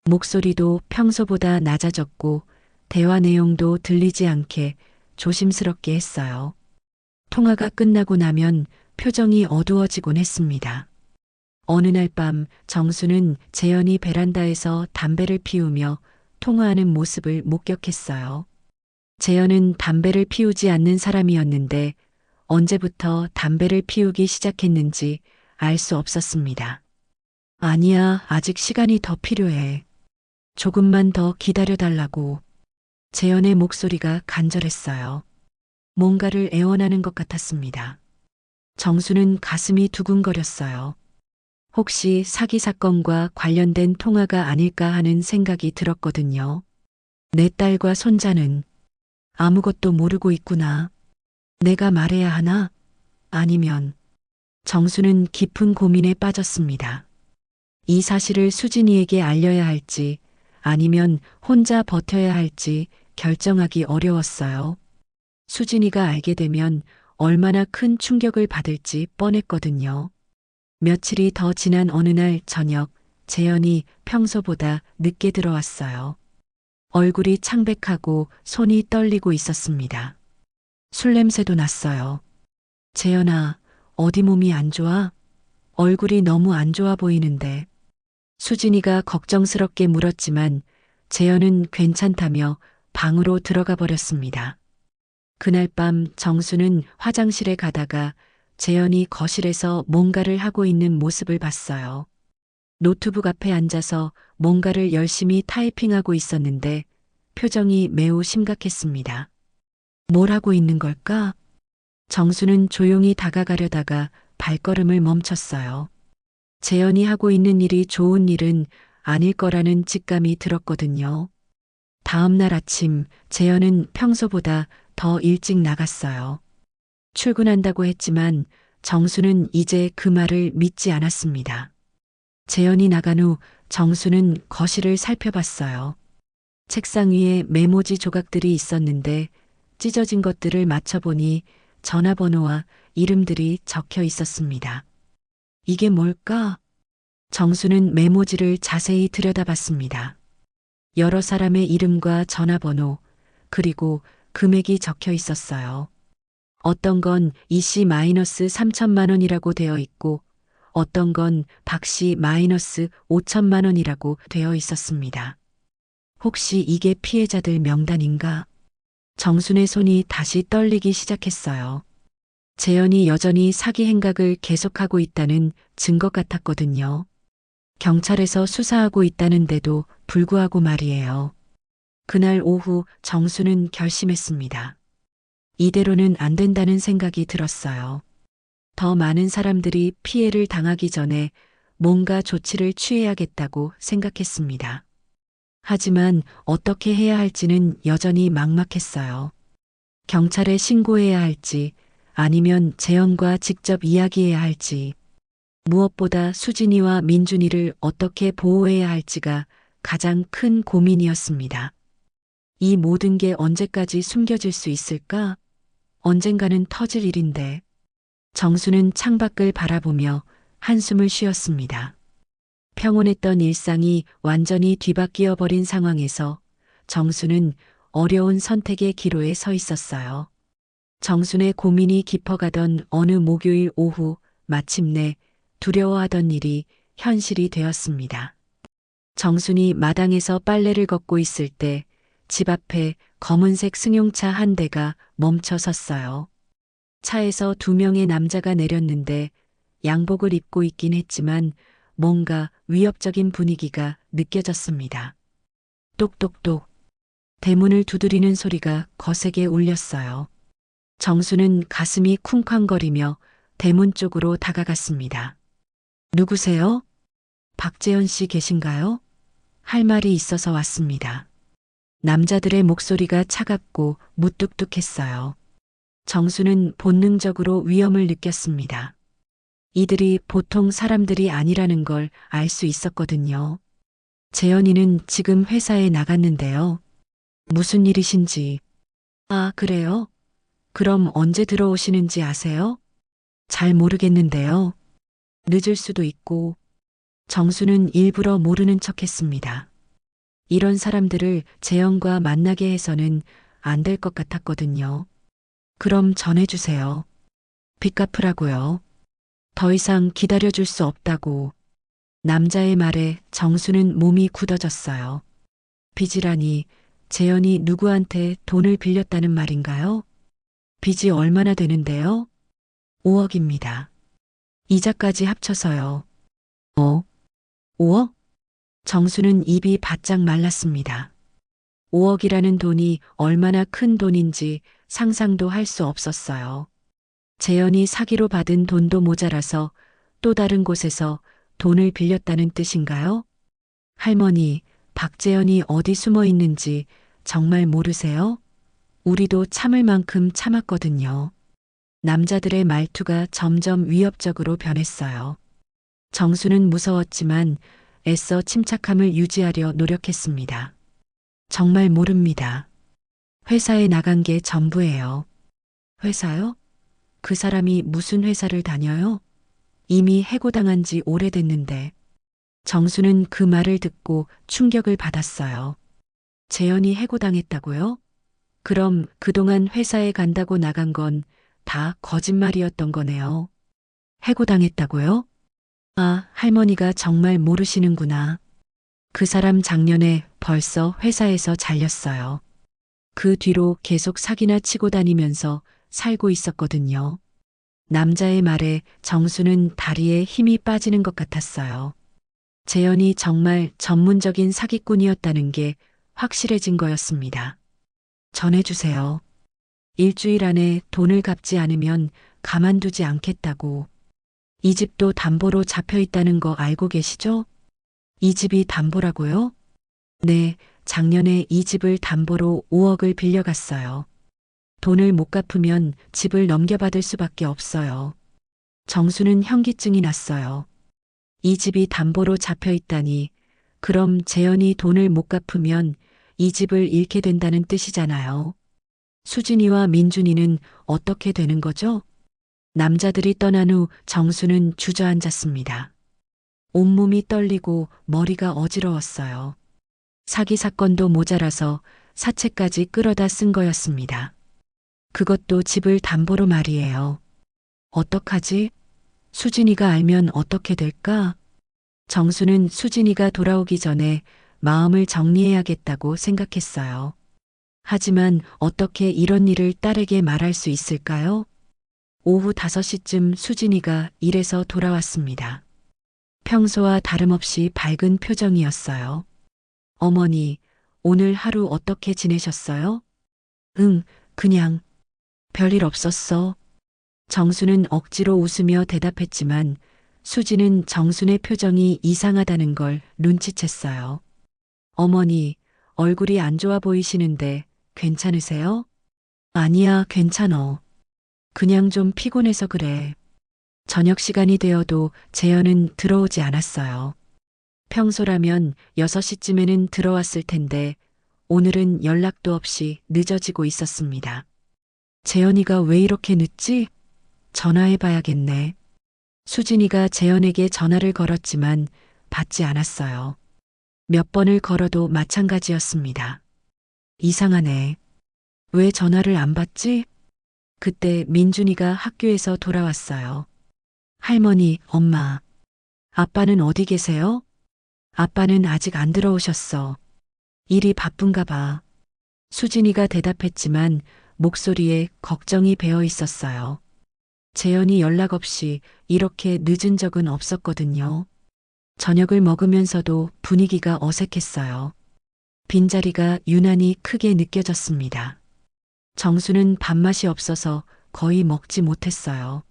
목소리도 평소보다 낮아졌고 대화 내용도 들리지 않게 조심스럽게 했어요. 통화가 끝나고 나면 표정이 어두워지곤 했습니다. 어느 날 밤 정수는 재현이 베란다에서 담배를 피우며 통화하는 모습을 목격했어요. 재현은 담배를 피우지 않는 사람이었는데 언제부터 담배를 피우기 시작했는지 알 수 없었습니다. 아니야, 아직 시간이 더 필요해. 조금만 더 기다려달라고. 재현의 목소리가 간절했어요. 뭔가를 애원하는 것 같았습니다. 정수는 가슴이 두근거렸어요. 혹시 사기 사건과 관련된 통화가 아닐까 하는 생각이 들었거든요. 내 딸과 손자는 아무것도 모르고 있구나. 내가 말해야 하나? 아니면 정수는 깊은 고민에 빠졌습니다. 이 사실을 수진이에게 알려야 할지 아니면 혼자 버텨야 할지 결정하기 어려웠어요. 수진이가 알게 되면 얼마나 큰 충격을 받을지 뻔했거든요. 며칠이 더 지난 어느 날 저녁, 재현이 평소보다 늦게 들어왔어요. 얼굴이 창백하고 손이 떨리고 있었습니다. 술 냄새도 났어요. 재현아, 어디 몸이 안 좋아? 얼굴이 너무 안 좋아 보이는데. 수진이가 걱정스럽게 물었지만 재현은 괜찮다며 방으로 들어가 버렸습니다. 그날 밤 정수는 화장실에 가다가 재현이 거실에서 뭔가를 하고 있는 모습을 봤어요. 노트북 앞에 앉아서 뭔가를 열심히 타이핑하고 있었는데 표정이 매우 심각했습니다. 뭘 하고 있는 걸까? 정수는 조용히 다가가려다가 발걸음을 멈췄어요. 재현이 하고 있는 일이 좋은 일은 아닐 거라는 직감이 들었거든요. 다음 날 아침 재현은 평소보다 더 일찍 나갔어요. 출근한다고 했지만 정수는 이제 그 말을 믿지 않았습니다. 재현이 나간 후 정수는 거실을 살펴봤어요. 책상 위에 메모지 조각들이 있었는데 찢어진 것들을 맞춰보니 전화번호와 이름들이 적혀 있었습니다. 이게 뭘까? 정수는 메모지를 자세히 들여다봤습니다. 여러 사람의 이름과 전화번호, 그리고 금액이 적혀 있었어요. 어떤 건 이씨 마이너스 3천만 원이라고 되어 있고, 어떤 건 박씨 마이너스 5천만 원이라고 되어 있었습니다. 혹시 이게 피해자들 명단인가? 정순의 손이 다시 떨리기 시작했어요. 재현이 여전히 사기 행각을 계속하고 있다는 증거 같았거든요. 경찰에서 수사하고 있다는데도 불구하고 말이에요. 그날 오후 정수는 결심했습니다. 이대로는 안 된다는 생각이 들었어요. 더 많은 사람들이 피해를 당하기 전에 뭔가 조치를 취해야겠다고 생각했습니다. 하지만 어떻게 해야 할지는 여전히 막막했어요. 경찰에 신고해야 할지 아니면 재현과 직접 이야기해야 할지 무엇보다 수진이와 민준이를 어떻게 보호해야 할지가 가장 큰 고민이었습니다. 이 모든 게 언제까지 숨겨질 수 있을까? 언젠가는 터질 일인데. 정수는 창밖을 바라보며 한숨을 쉬었습니다. 평온했던 일상이 완전히 뒤바뀌어 버린 상황에서 정수는 어려운 선택의 기로에 서 있었어요. 정순의 고민이 깊어가던 어느 목요일 오후 마침내 두려워하던 일이 현실이 되었습니다. 정순이 마당에서 빨래를 걷고 있을 때 집 앞에 검은색 승용차 한 대가 멈춰 섰어요. 차에서 두 명의 남자가 내렸는데 양복을 입고 있긴 했지만 뭔가 위협적인 분위기가 느껴졌습니다. 똑똑똑. 대문을 두드리는 소리가 거세게 울렸어요. 정수는 가슴이 쿵쾅거리며 대문 쪽으로 다가갔습니다. 누구세요? 박재현 씨 계신가요? 할 말이 있어서 왔습니다. 남자들의 목소리가 차갑고 무뚝뚝했어요. 정수는 본능적으로 위험을 느꼈습니다. 이들이 보통 사람들이 아니라는 걸 알 수 있었거든요. 재현이는 지금 회사에 나갔는데요. 무슨 일이신지. 아, 그래요? 그럼 언제 들어오시는지 아세요? 잘 모르겠는데요. 늦을 수도 있고. 정수는 일부러 모르는 척했습니다. 이런 사람들을 재현과 만나게 해서는 안 될 것 같았거든요. 그럼 전해주세요. 빚 갚으라고요. 더 이상 기다려줄 수 없다고. 남자의 말에 정수는 몸이 굳어졌어요. 빚이라니 재현이 누구한테 돈을 빌렸다는 말인가요? 빚이 얼마나 되는데요? 5억입니다. 이자까지 합쳐서요. 5억? 정수는 입이 바짝 말랐습니다. 5억이라는 돈이 얼마나 큰 돈인지 상상도 할 수 없었어요. 재현이 사기로 받은 돈도 모자라서 또 다른 곳에서 돈을 빌렸다는 뜻인가요? 할머니, 박재현이 어디 숨어 있는지 정말 모르세요? 우리도 참을 만큼 참았거든요. 남자들의 말투가 점점 위협적으로 변했어요. 정수는 무서웠지만 애써 침착함을 유지하려 노력했습니다. 정말 모릅니다. 회사에 나간 게 전부예요. 회사요? 그 사람이 무슨 회사를 다녀요? 이미 해고당한 지 오래됐는데. 정수는 그 말을 듣고 충격을 받았어요. 재현이 해고당했다고요? 그럼 그동안 회사에 간다고 나간 건 다 거짓말이었던 거네요. 해고당했다고요? 아, 할머니가 정말 모르시는구나. 그 사람 작년에 벌써 회사에서 잘렸어요. 그 뒤로 계속 사기나 치고 다니면서 살고 있었거든요. 남자의 말에 정수는 다리에 힘이 빠지는 것 같았어요. 재현이 정말 전문적인 사기꾼이었다는 게 확실해진 거였습니다. 전해주세요. 일주일 안에 돈을 갚지 않으면 가만두지 않겠다고. 이 집도 담보로 잡혀 있다는 거 알고 계시죠? 이 집이 담보라고요? 네, 작년에 이 집을 담보로 5억을 빌려갔어요. 돈을 못 갚으면 집을 넘겨받을 수밖에 없어요. 정수는 현기증이 났어요. 이 집이 담보로 잡혀 있다니, 그럼 재현이 돈을 못 갚으면 이 집을 잃게 된다는 뜻이잖아요. 수진이와 민준이는 어떻게 되는 거죠? 남자들이 떠난 후 정수는 주저앉았습니다. 온몸이 떨리고 머리가 어지러웠어요. 사기 사건도 모자라서 사채까지 끌어다 쓴 거였습니다. 그것도 집을 담보로 말이에요. 어떡하지? 수진이가 알면 어떻게 될까? 정수는 수진이가 돌아오기 전에 마음을 정리해야겠다고 생각했어요. 하지만 어떻게 이런 일을 딸에게 말할 수 있을까요? 오후 5시쯤 수진이가 일에서 돌아왔습니다. 평소와 다름없이 밝은 표정이었어요. 어머니, 오늘 하루 어떻게 지내셨어요? 응, 그냥 별일 없었어. 정수는 억지로 웃으며 대답했지만 수지는 정순의 표정이 이상하다는 걸 눈치챘어요. 어머니, 얼굴이 안 좋아 보이시는데 괜찮으세요? 아니야, 괜찮어. 그냥 좀 피곤해서 그래. 저녁 시간이 되어도 재현은 들어오지 않았어요. 평소라면 6시쯤에는 들어왔을 텐데 오늘은 연락도 없이 늦어지고 있었습니다. 재현이가 왜 이렇게 늦지? 전화해봐야겠네. 수진이가 재현에게 전화를 걸었지만 받지 않았어요. 몇 번을 걸어도 마찬가지였습니다. 이상하네. 왜 전화를 안 받지? 그때 민준이가 학교에서 돌아왔어요. 할머니, 엄마. 아빠는 어디 계세요? 아빠는 아직 안 들어오셨어. 일이 바쁜가 봐. 수진이가 대답했지만 목소리에 걱정이 배어 있었어요. 재현이 연락 없이 이렇게 늦은 적은 없었거든요. 저녁을 먹으면서도 분위기가 어색했어요. 빈자리가 유난히 크게 느껴졌습니다. 정수는 밥맛이 없어서 거의 먹지 못했어요.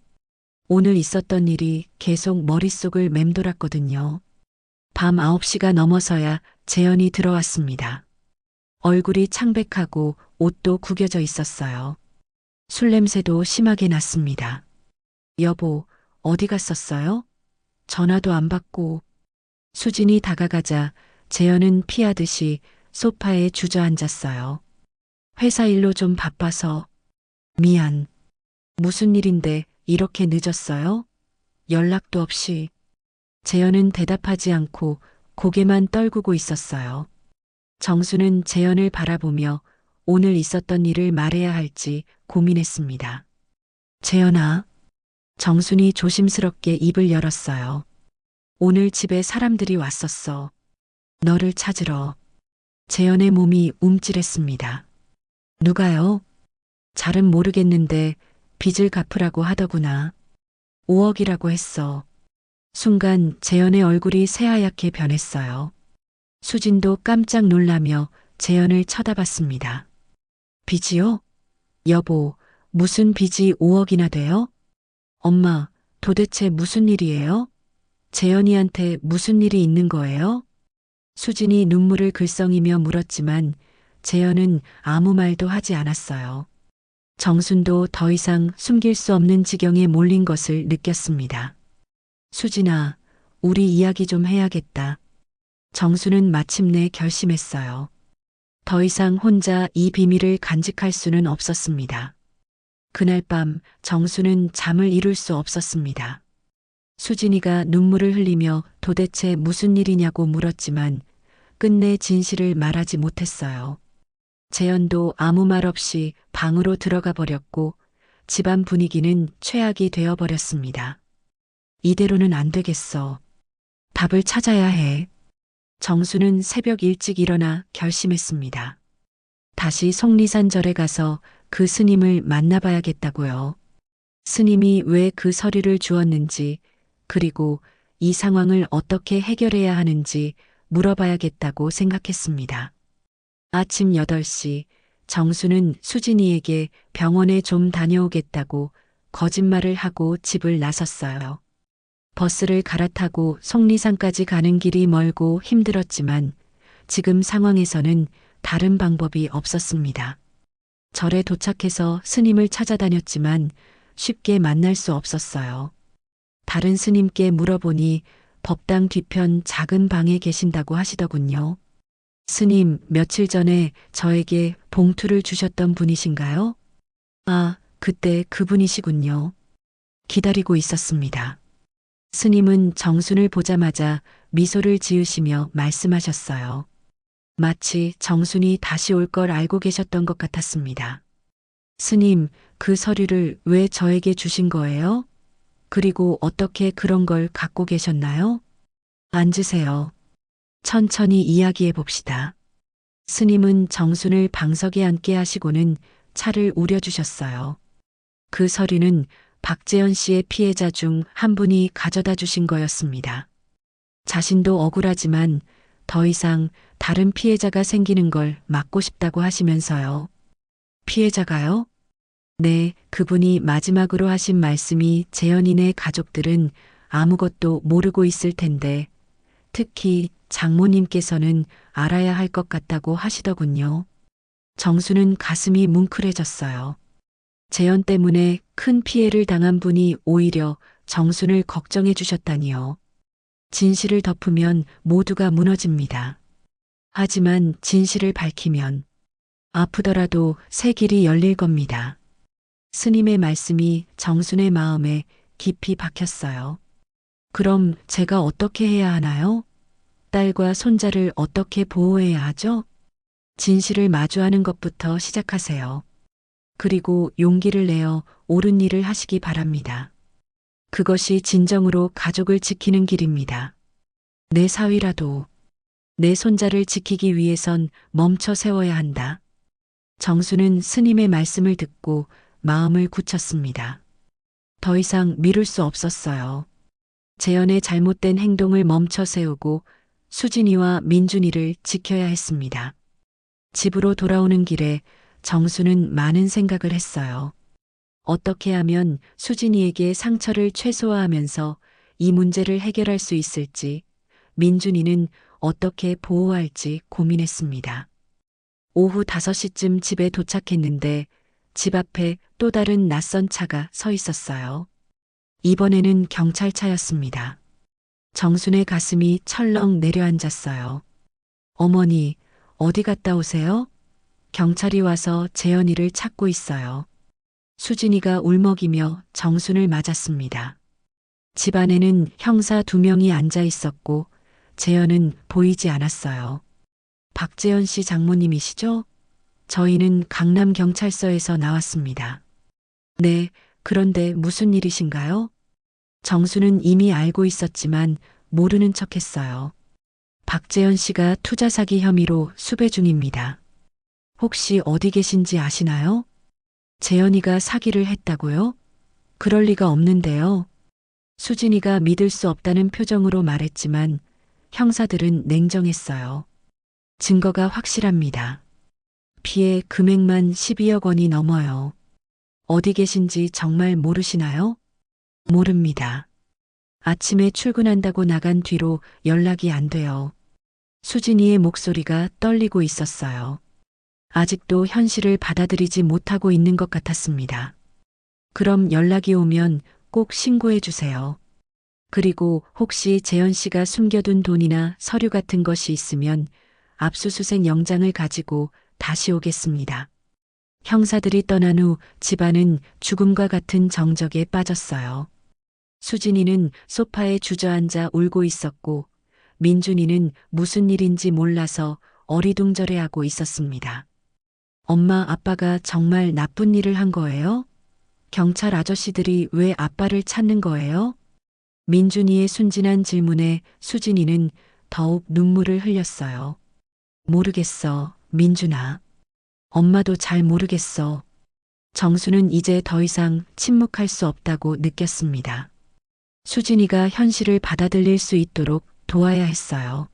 오늘 있었던 일이 계속 머릿속을 맴돌았거든요. 밤 9시가 넘어서야 재현이 들어왔습니다. 얼굴이 창백하고 옷도 구겨져 있었어요. 술 냄새도 심하게 났습니다. 여보, 어디 갔었어요? 전화도 안 받고. 수진이 다가가자 재현은 피하듯이 소파에 주저앉았어요. 회사 일로 좀 바빠서. 미안. 무슨 일인데 이렇게 늦었어요? 연락도 없이. 재현은 대답하지 않고 고개만 떨구고 있었어요. 정수는 재현을 바라보며 오늘 있었던 일을 말해야 할지 고민했습니다. 재현아. 정순이 조심스럽게 입을 열었어요. 오늘 집에 사람들이 왔었어. 너를 찾으러. 재현의 몸이 움찔했습니다. 누가요? 잘은 모르겠는데 빚을 갚으라고 하더구나. 5억이라고 했어. 순간 재현의 얼굴이 새하얗게 변했어요. 수진도 깜짝 놀라며 재현을 쳐다봤습니다. 빚이요? 여보, 무슨 빚이 5억이나 돼요? 엄마, 도대체 무슨 일이에요? 재현이한테 무슨 일이 있는 거예요? 수진이 눈물을 글썽이며 물었지만 재현은 아무 말도 하지 않았어요. 정순도 더 이상 숨길 수 없는 지경에 몰린 것을 느꼈습니다. 수진아, 우리 이야기 좀 해야겠다. 정수는 마침내 결심했어요. 더 이상 혼자 이 비밀을 간직할 수는 없었습니다. 그날 밤 정수는 잠을 이룰 수 없었습니다. 수진이가 눈물을 흘리며 도대체 무슨 일이냐고 물었지만 끝내 진실을 말하지 못했어요. 재현도 아무 말 없이 방으로 들어가 버렸고 집안 분위기는 최악이 되어 버렸습니다. 이대로는 안 되겠어. 답을 찾아야 해. 정수는 새벽 일찍 일어나 결심했습니다. 다시 속리산절에 가서 그 스님을 만나봐야겠다고요. 스님이 왜 그 서류를 주었는지, 그리고 이 상황을 어떻게 해결해야 하는지 물어봐야겠다고 생각했습니다. 아침 8시 정수는 수진이에게 병원에 좀 다녀오겠다고 거짓말을 하고 집을 나섰어요. 버스를 갈아타고 속리산까지 가는 길이 멀고 힘들었지만 지금 상황에서는 다른 방법이 없었습니다. 절에 도착해서 스님을 찾아다녔지만 쉽게 만날 수 없었어요. 다른 스님께 물어보니 법당 뒤편 작은 방에 계신다고 하시더군요. 스님, 며칠 전에 저에게 봉투를 주셨던 분이신가요? 아, 그때 그분이시군요. 기다리고 있었습니다. 스님은 정순을 보자마자 미소를 지으시며 말씀하셨어요. 마치 정순이 다시 올 걸 알고 계셨던 것 같았습니다. 스님, 그 서류를 왜 저에게 주신 거예요? 그리고 어떻게 그런 걸 갖고 계셨나요? 앉으세요. 천천히 이야기해 봅시다. 스님은 정순을 방석에 앉게 하시고는 차를 우려주셨어요. 그 서류는 박재현 씨의 피해자 중 한 분이 가져다 주신 거였습니다. 자신도 억울하지만 더 이상 다른 피해자가 생기는 걸 막고 싶다고 하시면서요. 피해자가요? 네, 그분이 마지막으로 하신 말씀이 재현이네 가족들은 아무것도 모르고 있을 텐데 특히 장모님께서는 알아야 할 것 같다고 하시더군요. 정수는 가슴이 뭉클해졌어요. 재현 때문에 큰 피해를 당한 분이 오히려 정순을 걱정해 주셨다니요. 진실을 덮으면 모두가 무너집니다. 하지만 진실을 밝히면 아프더라도 새 길이 열릴 겁니다. 스님의 말씀이 정순의 마음에 깊이 박혔어요. 그럼 제가 어떻게 해야 하나요? 딸과 손자를 어떻게 보호해야 하죠? 진실을 마주하는 것부터 시작하세요. 그리고 용기를 내어 옳은 일을 하시기 바랍니다. 그것이 진정으로 가족을 지키는 길입니다. 내 사위라도 내 손자를 지키기 위해선 멈춰 세워야 한다. 정수는 스님의 말씀을 듣고 마음을 굳혔습니다. 더 이상 미룰 수 없었어요. 재현의 잘못된 행동을 멈춰 세우고 수진이와 민준이를 지켜야 했습니다. 집으로 돌아오는 길에 정수는 많은 생각을 했어요. 어떻게 하면 수진이에게 상처를 최소화하면서 이 문제를 해결할 수 있을지, 민준이는 어떻게 보호할지 고민했습니다. 오후 5시쯤 집에 도착했는데 집 앞에 또 다른 낯선 차가 서 있었어요. 이번에는 경찰차였습니다. 정순의 가슴이 철렁 내려앉았어요. 어머니, 어디 갔다 오세요? 경찰이 와서 재현이를 찾고 있어요. 수진이가 울먹이며 정순을 맞았습니다. 집 안에는 형사 2명이 앉아 있었고 재현은 보이지 않았어요. 박재현 씨 장모님이시죠? 저희는 강남경찰서에서 나왔습니다. 네, 그런데 무슨 일이신가요? 정수는 이미 알고 있었지만 모르는 척했어요. 박재현 씨가 투자 사기 혐의로 수배 중입니다. 혹시 어디 계신지 아시나요? 재현이가 사기를 했다고요? 그럴 리가 없는데요. 수진이가 믿을 수 없다는 표정으로 말했지만 형사들은 냉정했어요. 증거가 확실합니다. 피해 금액만 12억 원이 넘어요. 어디 계신지 정말 모르시나요? 모릅니다. 아침에 출근한다고 나간 뒤로 연락이 안 돼요. 수진이의 목소리가 떨리고 있었어요. 아직도 현실을 받아들이지 못하고 있는 것 같았습니다. 그럼 연락이 오면 꼭 신고해 주세요. 그리고 혹시 재현 씨가 숨겨둔 돈이나 서류 같은 것이 있으면 압수수색 영장을 가지고 다시 오겠습니다. 형사들이 떠난 후 집안은 죽음과 같은 정적에 빠졌어요. 수진이는 소파에 주저앉아 울고 있었고 민준이는 무슨 일인지 몰라서 어리둥절해하고 있었습니다. 엄마, 아빠가 정말 나쁜 일을 한 거예요? 경찰 아저씨들이 왜 아빠를 찾는 거예요? 민준이의 순진한 질문에 수진이는 더욱 눈물을 흘렸어요. 모르겠어, 민준아. 엄마도 잘 모르겠어. 정수는 이제 더 이상 침묵할 수 없다고 느꼈습니다. 수진이가 현실을 받아들일 수 있도록 도와야 했어요.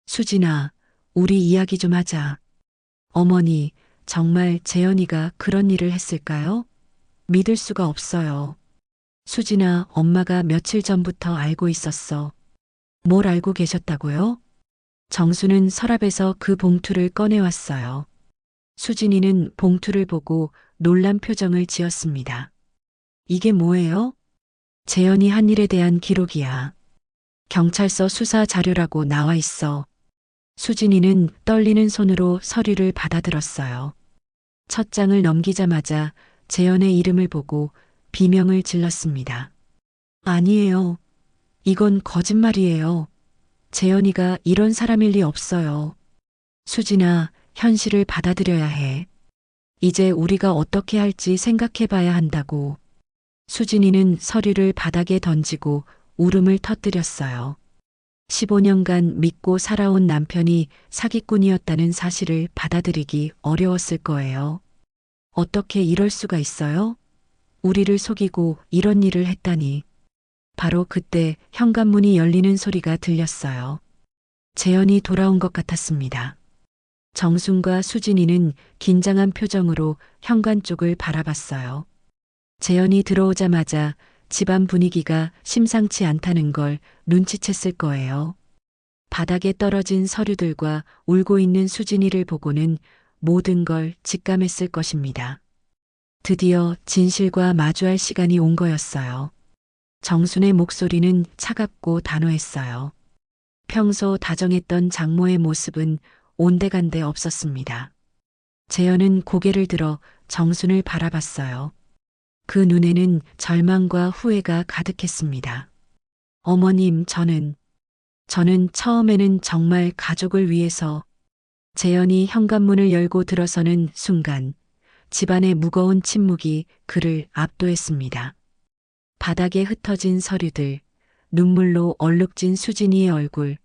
수진아, 우리 이야기 좀 하자. 어머니, 정말 재현이가 그런 일을 했을까요? 믿을 수가 없어요. 수진아, 엄마가 며칠 전부터 알고 있었어. 뭘 알고 계셨다고요? 정수는 서랍에서 그 봉투를 꺼내왔어요. 수진이는 봉투를 보고 놀란 표정을 지었습니다. 이게 뭐예요? 재현이 한 일에 대한 기록이야. 경찰서 수사 자료라고 나와 있어. 수진이는 떨리는 손으로 서류를 받아들었어요. 첫 장을 넘기자마자 재현의 이름을 보고 비명을 질렀습니다. 아니에요. 이건 거짓말이에요. 재현이가 이런 사람일 리 없어요. 수진아, 현실을 받아들여야 해. 이제 우리가 어떻게 할지 생각해 봐야 한다고. 수진이는 서류를 바닥에 던지고 울음을 터뜨렸어요. 15년간 믿고 살아온 남편이 사기꾼이었다는 사실을 받아들이기 어려웠을 거예요. 어떻게 이럴 수가 있어요? 우리를 속이고 이런 일을 했다니. 바로 그때 현관문이 열리는 소리가 들렸어요. 재현이 돌아온 것 같았습니다. 정순과 수진이는 긴장한 표정으로 현관 쪽을 바라봤어요. 재현이 들어오자마자 집안 분위기가 심상치 않다는 걸 눈치챘을 거예요. 바닥에 떨어진 서류들과 울고 있는 수진이를 보고는 모든 걸 직감했을 것입니다. 드디어 진실과 마주할 시간이 온 거였어요. 정순의 목소리는 차갑고 단호했어요. 평소 다정했던 장모의 모습은 온데간데 없었습니다. 재현은 고개를 들어 정순을 바라봤어요. 그 눈에는 절망과 후회가 가득했습니다. 어머님, 저는 처음에는 정말 가족을 위해서. 재현이 현관문을 열고 들어서는 순간 집안의 무거운 침묵이 그를 압도했습니다. 바닥에 흩어진 서류들, 눈물로 얼룩진 수진이의 얼굴,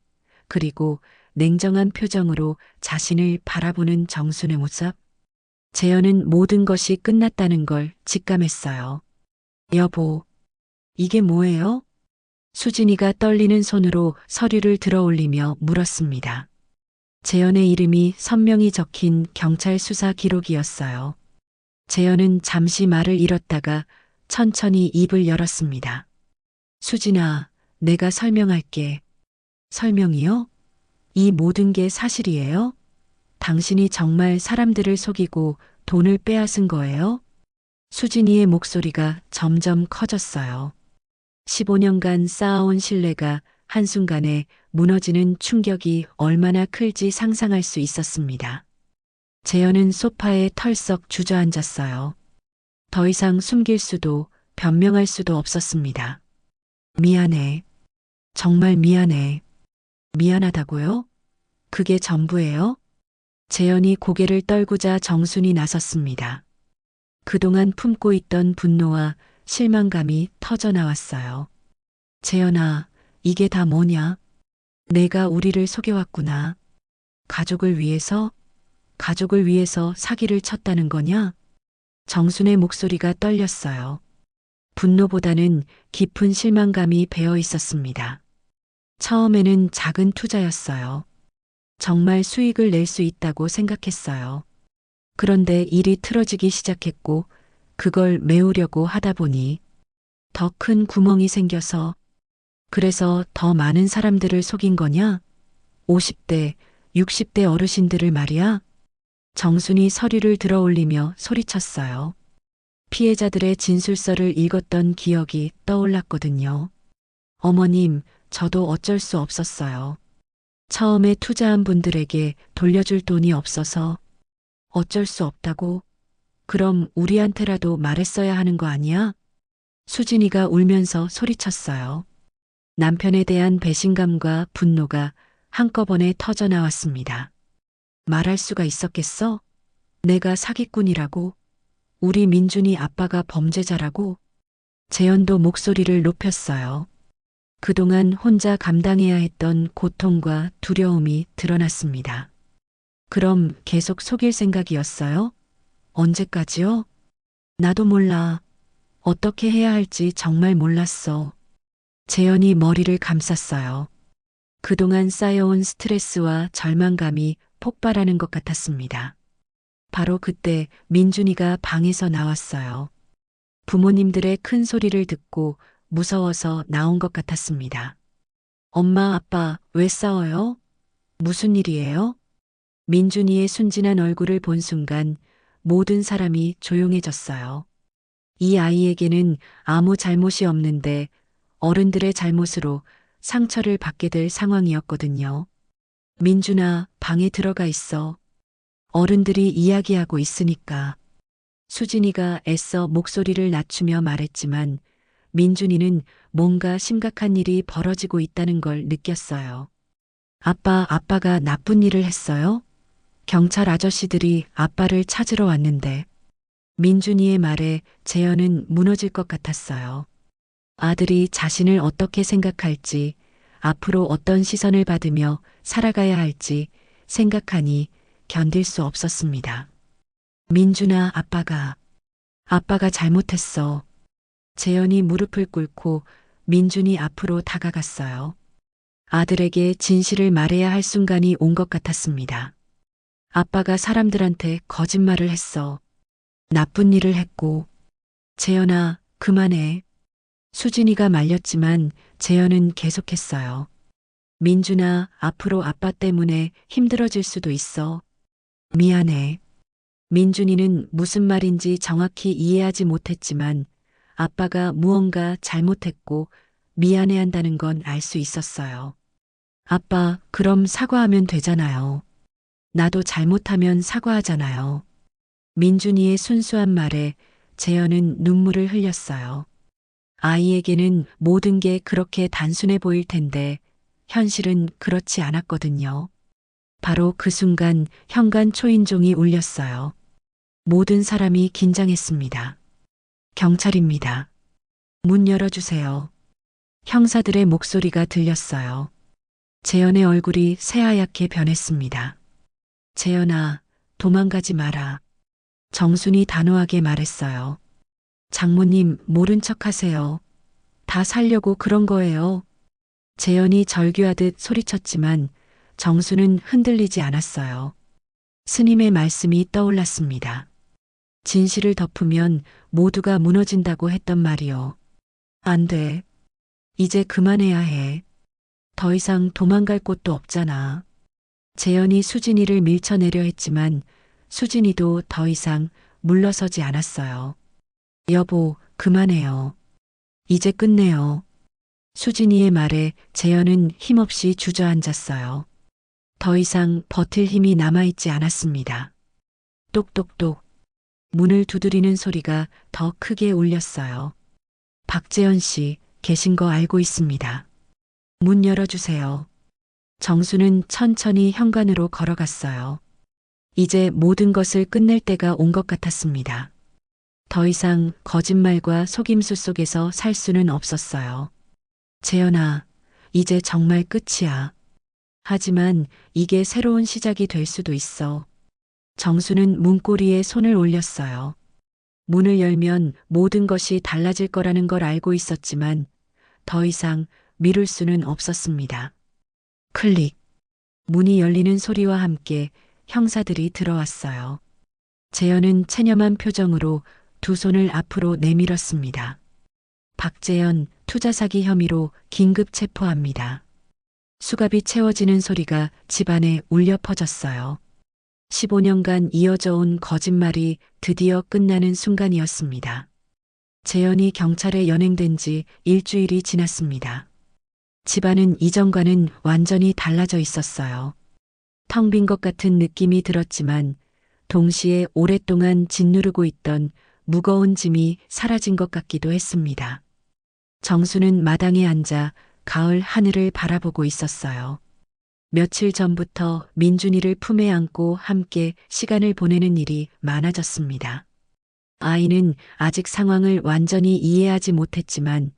그리고 냉정한 표정으로 자신을 바라보는 정순의 모습. 재현은 모든 것이 끝났다는 걸 직감했어요. 여보, 이게 뭐예요? 수진이가 떨리는 손으로 서류를 들어올리며 물었습니다. 재현의 이름이 선명히 적힌 경찰 수사 기록이었어요. 재현은 잠시 말을 잃었다가 천천히 입을 열었습니다. 수진아, 내가 설명할게. 설명이요? 이 모든 게 사실이에요? 당신이 정말 사람들을 속이고 돈을 빼앗은 거예요? 수진이의 목소리가 점점 커졌어요. 15년간 쌓아온 신뢰가 한순간에 무너지는 충격이 얼마나 클지 상상할 수 있었습니다. 재현은 소파에 털썩 주저앉았어요. 더 이상 숨길 수도 변명할 수도 없었습니다. 미안해. 정말 미안해. 미안하다고요? 그게 전부예요? 재현이 고개를 떨구자 정순이 나섰습니다. 그동안 품고 있던 분노와 실망감이 터져나왔어요. 재현아, 이게 다 뭐냐? 내가 우리를 속여왔구나. 가족을 위해서 사기를 쳤다는 거냐? 정순의 목소리가 떨렸어요. 분노보다는 깊은 실망감이 배어 있었습니다. 처음에는 작은 투자였어요. 정말 수익을 낼 수 있다고 생각했어요. 그런데 일이 틀어지기 시작했고 그걸 메우려고 하다 보니 더 큰 구멍이 생겨서. 그래서 더 많은 사람들을 속인 거냐? 50대, 60대 어르신들을 말이야? 정순이 서류를 들어올리며 소리쳤어요. 피해자들의 진술서를 읽었던 기억이 떠올랐거든요. 어머님, 저도 어쩔 수 없었어요. 처음에 투자한 분들에게 돌려줄 돈이 없어서. 어쩔 수 없다고? 그럼 우리한테라도 말했어야 하는 거 아니야? 수진이가 울면서 소리쳤어요. 남편에 대한 배신감과 분노가 한꺼번에 터져나왔습니다. 말할 수가 있었겠어? 내가 사기꾼이라고? 우리 민준이 아빠가 범죄자라고? 재현도 목소리를 높였어요. 그동안 혼자 감당해야 했던 고통과 두려움이 드러났습니다. 그럼 계속 속일 생각이었어요? 언제까지요? 나도 몰라. 어떻게 해야 할지 정말 몰랐어. 재현이 머리를 감쌌어요. 그동안 쌓여온 스트레스와 절망감이 폭발하는 것 같았습니다. 바로 그때 민준이가 방에서 나왔어요. 부모님들의 큰 소리를 듣고 무서워서 나온 것 같았습니다. 엄마, 아빠, 왜 싸워요? 무슨 일이에요? 민준이의 순진한 얼굴을 본 순간 모든 사람이 조용해졌어요. 이 아이에게는 아무 잘못이 없는데 어른들의 잘못으로 상처를 받게 될 상황이었거든요. 민준아, 방에 들어가 있어. 어른들이 이야기하고 있으니까. 수진이가 애써 목소리를 낮추며 말했지만 민준이는 뭔가 심각한 일이 벌어지고 있다는 걸 느꼈어요. 아빠가 나쁜 일을 했어요? 경찰 아저씨들이 아빠를 찾으러 왔는데. 민준이의 말에 재현은 무너질 것 같았어요. 아들이 자신을 어떻게 생각할지, 앞으로 어떤 시선을 받으며 살아가야 할지 생각하니 견딜 수 없었습니다. 민준아, 아빠가 잘못했어. 재현이 무릎을 꿇고 민준이 앞으로 다가갔어요. 아들에게 진실을 말해야 할 순간이 온 것 같았습니다. 아빠가 사람들한테 거짓말을 했어. 나쁜 일을 했고. 재현아, 그만해. 수진이가 말렸지만 재현은 계속했어요. 민준아, 앞으로 아빠 때문에 힘들어질 수도 있어. 미안해. 민준이는 무슨 말인지 정확히 이해하지 못했지만 아빠가 무언가 잘못했고 미안해 한다는 건 알 수 있었어요. 아빠, 그럼 사과하면 되잖아요. 나도 잘못하면 사과하잖아요. 민준이의 순수한 말에 재현은 눈물을 흘렸어요. 아이에게는 모든 게 그렇게 단순해 보일 텐데 현실은 그렇지 않았거든요. 바로 그 순간 현관 초인종이 울렸어요. 모든 사람이 긴장했습니다. 경찰입니다. 문 열어주세요. 형사들의 목소리가 들렸어요. 재현의 얼굴이 새하얗게 변했습니다. 재현아, 도망가지 마라. 정순이 단호하게 말했어요. 장모님, 모른 척 하세요. 다 살려고 그런 거예요. 재현이 절규하듯 소리쳤지만 정수는 흔들리지 않았어요. 스님의 말씀이 떠올랐습니다. 진실을 덮으면 모두가 무너진다고 했던 말이요. 안 돼. 이제 그만해야 해. 더 이상 도망갈 곳도 없잖아. 재현이 수진이를 밀쳐내려 했지만 수진이도 더 이상 물러서지 않았어요. 여보, 그만해요. 이제 끝내요. 수진이의 말에 재현은 힘없이 주저앉았어요. 더 이상 버틸 힘이 남아있지 않았습니다. 똑똑똑. 문을 두드리는 소리가 더 크게 울렸어요. 박재현 씨, 계신 거 알고 있습니다. 문 열어주세요. 정수는 천천히 현관으로 걸어갔어요. 이제 모든 것을 끝낼 때가 온 것 같았습니다. 더 이상 거짓말과 속임수 속에서 살 수는 없었어요. 재현아, 이제 정말 끝이야. 하지만 이게 새로운 시작이 될 수도 있어. 정수는 문고리에 손을 올렸어요. 문을 열면 모든 것이 달라질 거라는 걸 알고 있었지만 더 이상 미룰 수는 없었습니다. 클릭. 문이 열리는 소리와 함께 형사들이 들어왔어요. 재현은 체념한 표정으로 두 손을 앞으로 내밀었습니다. 박재현, 투자 사기 혐의로 긴급 체포합니다. 수갑이 채워지는 소리가 집안에 울려 퍼졌어요. 15년간 이어져 온 거짓말이 드디어 끝나는 순간이었습니다. 재현이 경찰에 연행된 지 일주일이 지났습니다. 집안은 이전과는 완전히 달라져 있었어요. 텅 빈 것 같은 느낌이 들었지만 동시에 오랫동안 짓누르고 있던 무거운 짐이 사라진 것 같기도 했습니다. 정수는 마당에 앉아 가을 하늘을 바라보고 있었어요. 며칠 전부터 민준이를 품에 안고 함께 시간을 보내는 일이 많아졌습니다. 아이는 아직 상황을 완전히 이해하지 못했지만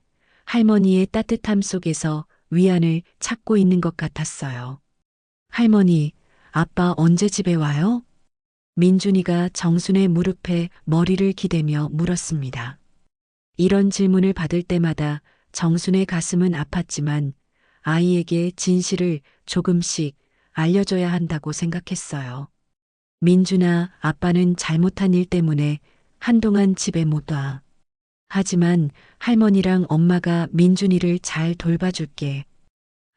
할머니의 따뜻함 속에서 위안을 찾고 있는 것 같았어요. 할머니, 아빠 언제 집에 와요? 민준이가 정순의 무릎에 머리를 기대며 물었습니다. 이런 질문을 받을 때마다 정순의 가슴은 아팠지만 아이에게 진실을 조금씩 알려줘야 한다고 생각했어요. 민준아, 아빠는 잘못한 일 때문에 한동안 집에 못 와. 하지만 할머니랑 엄마가 민준이를 잘 돌봐줄게.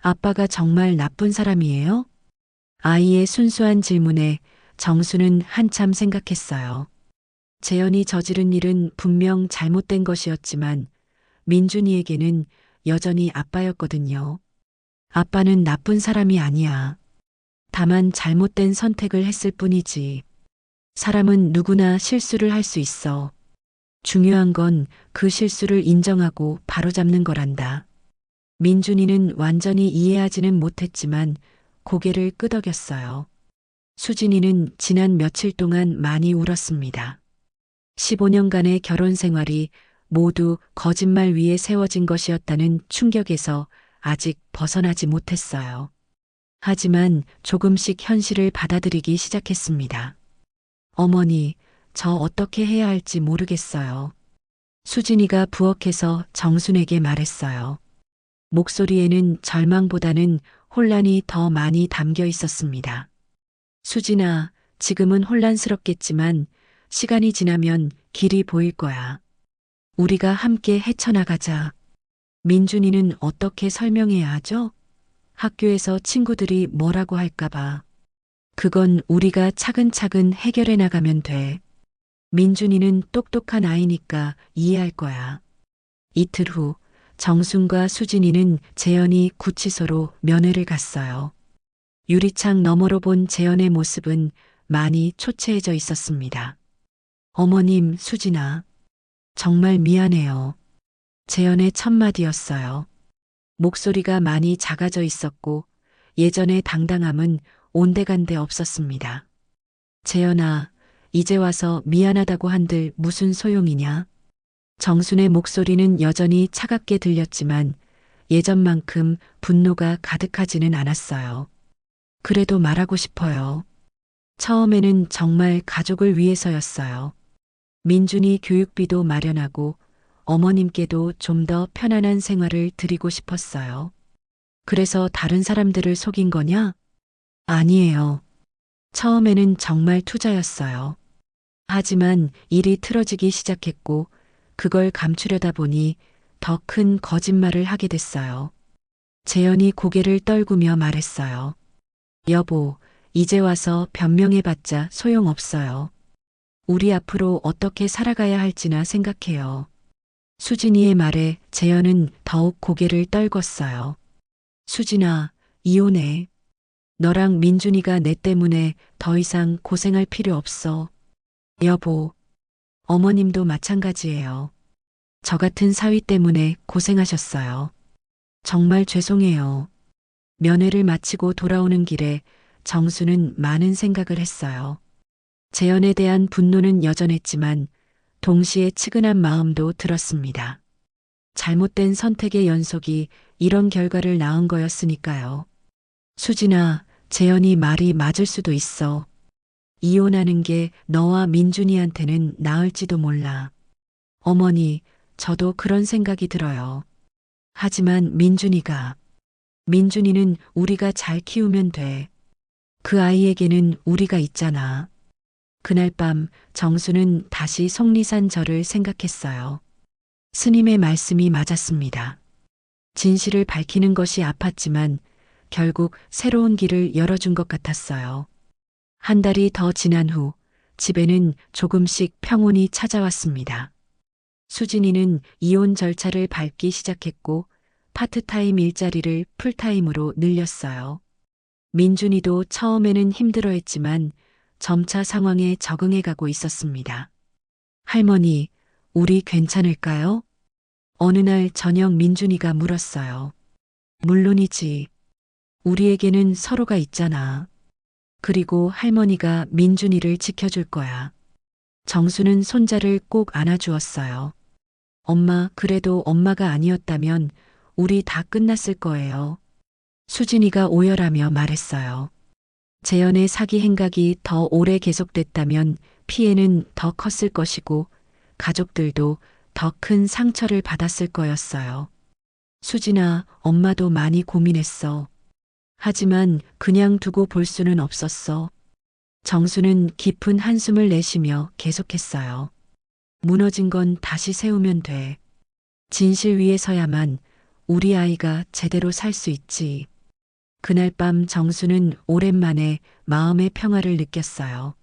아빠가 정말 나쁜 사람이에요? 아이의 순수한 질문에 정수는 한참 생각했어요. 재현이 저지른 일은 분명 잘못된 것이었지만 민준이에게는 여전히 아빠였거든요. 아빠는 나쁜 사람이 아니야. 다만 잘못된 선택을 했을 뿐이지. 사람은 누구나 실수를 할 수 있어. 중요한 건 그 실수를 인정하고 바로잡는 거란다. 민준이는 완전히 이해하지는 못했지만 고개를 끄덕였어요. 수진이는 지난 며칠 동안 많이 울었습니다. 15년간의 결혼 생활이 모두 거짓말 위에 세워진 것이었다는 충격에서 아직 벗어나지 못했어요. 하지만 조금씩 현실을 받아들이기 시작했습니다. 어머니, 저 어떻게 해야 할지 모르겠어요. 수진이가 부엌에서 정순에게 말했어요. 목소리에는 절망보다는 혼란이 더 많이 담겨 있었습니다. 수진아, 지금은 혼란스럽겠지만 시간이 지나면 길이 보일 거야. 우리가 함께 헤쳐나가자. 민준이는 어떻게 설명해야 하죠? 학교에서 친구들이 뭐라고 할까봐. 그건 우리가 차근차근 해결해 나가면 돼. 민준이는 똑똑한 아이니까 이해할 거야. 이틀 후 정순과 수진이는 재현이 구치소로 면회를 갔어요. 유리창 너머로 본 재현의 모습은 많이 초췌해져 있었습니다. 어머님, 수진아. 정말 미안해요. 재현의 첫마디였어요. 목소리가 많이 작아져 있었고 예전의 당당함은 온데간데 없었습니다. 재현아, 이제 와서 미안하다고 한들 무슨 소용이냐? 정순의 목소리는 여전히 차갑게 들렸지만 예전만큼 분노가 가득하지는 않았어요. 그래도 말하고 싶어요. 처음에는 정말 가족을 위해서였어요. 민준이 교육비도 마련하고 어머님께도 좀 더 편안한 생활을 드리고 싶었어요. 그래서 다른 사람들을 속인 거냐? 아니에요. 처음에는 정말 투자였어요. 하지만 일이 틀어지기 시작했고 그걸 감추려다 보니 더 큰 거짓말을 하게 됐어요. 재현이 고개를 떨구며 말했어요. 여보, 이제 와서 변명해봤자 소용없어요. 우리 앞으로 어떻게 살아가야 할지나 생각해요. 수진이의 말에 재현은 더욱 고개를 떨궜어요. 수진아, 이혼해. 너랑 민준이가 내 때문에 더 이상 고생할 필요 없어. 여보, 어머님도 마찬가지예요. 저 같은 사위 때문에 고생하셨어요. 정말 죄송해요. 면회를 마치고 돌아오는 길에 정수는 많은 생각을 했어요. 재현에 대한 분노는 여전했지만 동시에 측은한 마음도 들었습니다. 잘못된 선택의 연속이 이런 결과를 낳은 거였으니까요. 수진아, 재현이 말이 맞을 수도 있어. 이혼하는 게 너와 민준이한테는 나을지도 몰라. 어머니, 저도 그런 생각이 들어요. 하지만 민준이는 우리가 잘 키우면 돼. 그 아이에게는 우리가 있잖아. 그날 밤 정수는 다시 속리산 절을 생각했어요. 스님의 말씀이 맞았습니다. 진실을 밝히는 것이 아팠지만 결국 새로운 길을 열어준 것 같았어요. 한 달이 더 지난 후 집에는 조금씩 평온이 찾아왔습니다. 수진이는 이혼 절차를 밟기 시작했고 파트타임 일자리를 풀타임으로 늘렸어요. 민준이도 처음에는 힘들어했지만 점차 상황에 적응해 가고 있었습니다. 할머니, 우리 괜찮을까요? 어느 날 저녁 민준이가 물었어요. 물론이지. 우리에게는 서로가 있잖아. 그리고 할머니가 민준이를 지켜줄 거야. 정수는 손자를 꼭 안아주었어요. 엄마, 그래도 엄마가 아니었다면 우리 다 끝났을 거예요. 수진이가 오열하며 말했어요. 재현의 사기 행각이 더 오래 계속됐다면 피해는 더 컸을 것이고 가족들도 더 큰 상처를 받았을 거였어요. 수진아, 엄마도 많이 고민했어. 하지만 그냥 두고 볼 수는 없었어. 정수는 깊은 한숨을 내쉬며 계속했어요. 무너진 건 다시 세우면 돼. 진실 위에 서야만 우리 아이가 제대로 살 수 있지. 그날 밤 정수는 오랜만에 마음의 평화를 느꼈어요.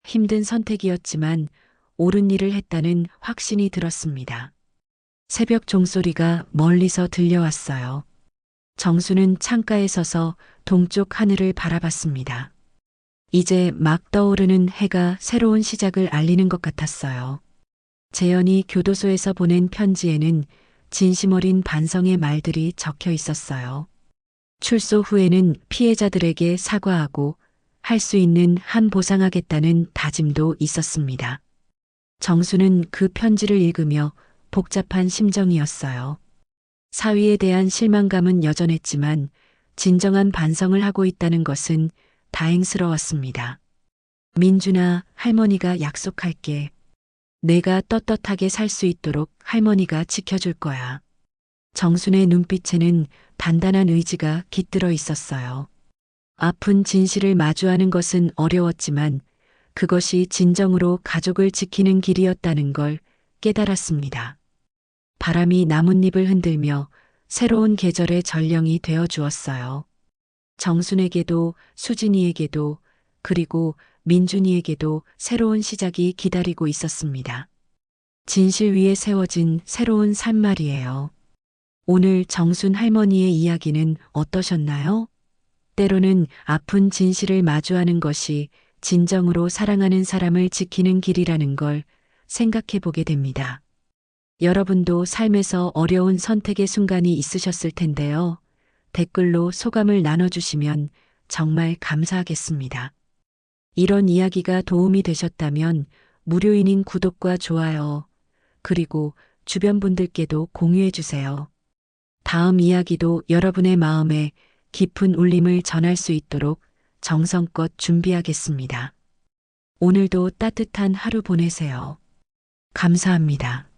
힘든 선택이었지만 옳은 일을 했다는 확신이 들었습니다. 새벽 종소리가 멀리서 들려왔어요. 정수는 창가에 서서 동쪽 하늘을 바라봤습니다. 이제 막 떠오르는 해가 새로운 시작을 알리는 것 같았어요. 재현이 교도소에서 보낸 편지에는 진심 어린 반성의 말들이 적혀 있었어요. 출소 후에는 피해자들에게 사과하고 할 수 있는 한 보상하겠다는 다짐도 있었습니다. 정수는 그 편지를 읽으며 복잡한 심정이었어요. 사위에 대한 실망감은 여전했지만 진정한 반성을 하고 있다는 것은 다행스러웠습니다. 민준아, 할머니가 약속할게. 내가 떳떳하게 살 수 있도록 할머니가 지켜줄 거야. 정순의 눈빛에는 단단한 의지가 깃들어 있었어요. 아픈 진실을 마주하는 것은 어려웠지만 그것이 진정으로 가족을 지키는 길이었다는 걸 깨달았습니다. 바람이 나뭇잎을 흔들며 새로운 계절의 전령이 되어 주었어요. 정순에게도 수진이에게도 그리고 민준이에게도 새로운 시작이 기다리고 있었습니다. 진실 위에 세워진 새로운 삶말이에요. 오늘 정순 할머니의 이야기는 어떠셨나요? 때로는 아픈 진실을 마주하는 것이 진정으로 사랑하는 사람을 지키는 길이라는 걸 생각해 보게 됩니다. 여러분도 삶에서 어려운 선택의 순간이 있으셨을 텐데요. 댓글로 소감을 나눠주시면 정말 감사하겠습니다. 이런 이야기가 도움이 되셨다면 무료인인 구독과 좋아요, 그리고 주변 분들께도 공유해 주세요. 다음 이야기도 여러분의 마음에 깊은 울림을 전할 수 있도록 정성껏 준비하겠습니다. 오늘도 따뜻한 하루 보내세요. 감사합니다.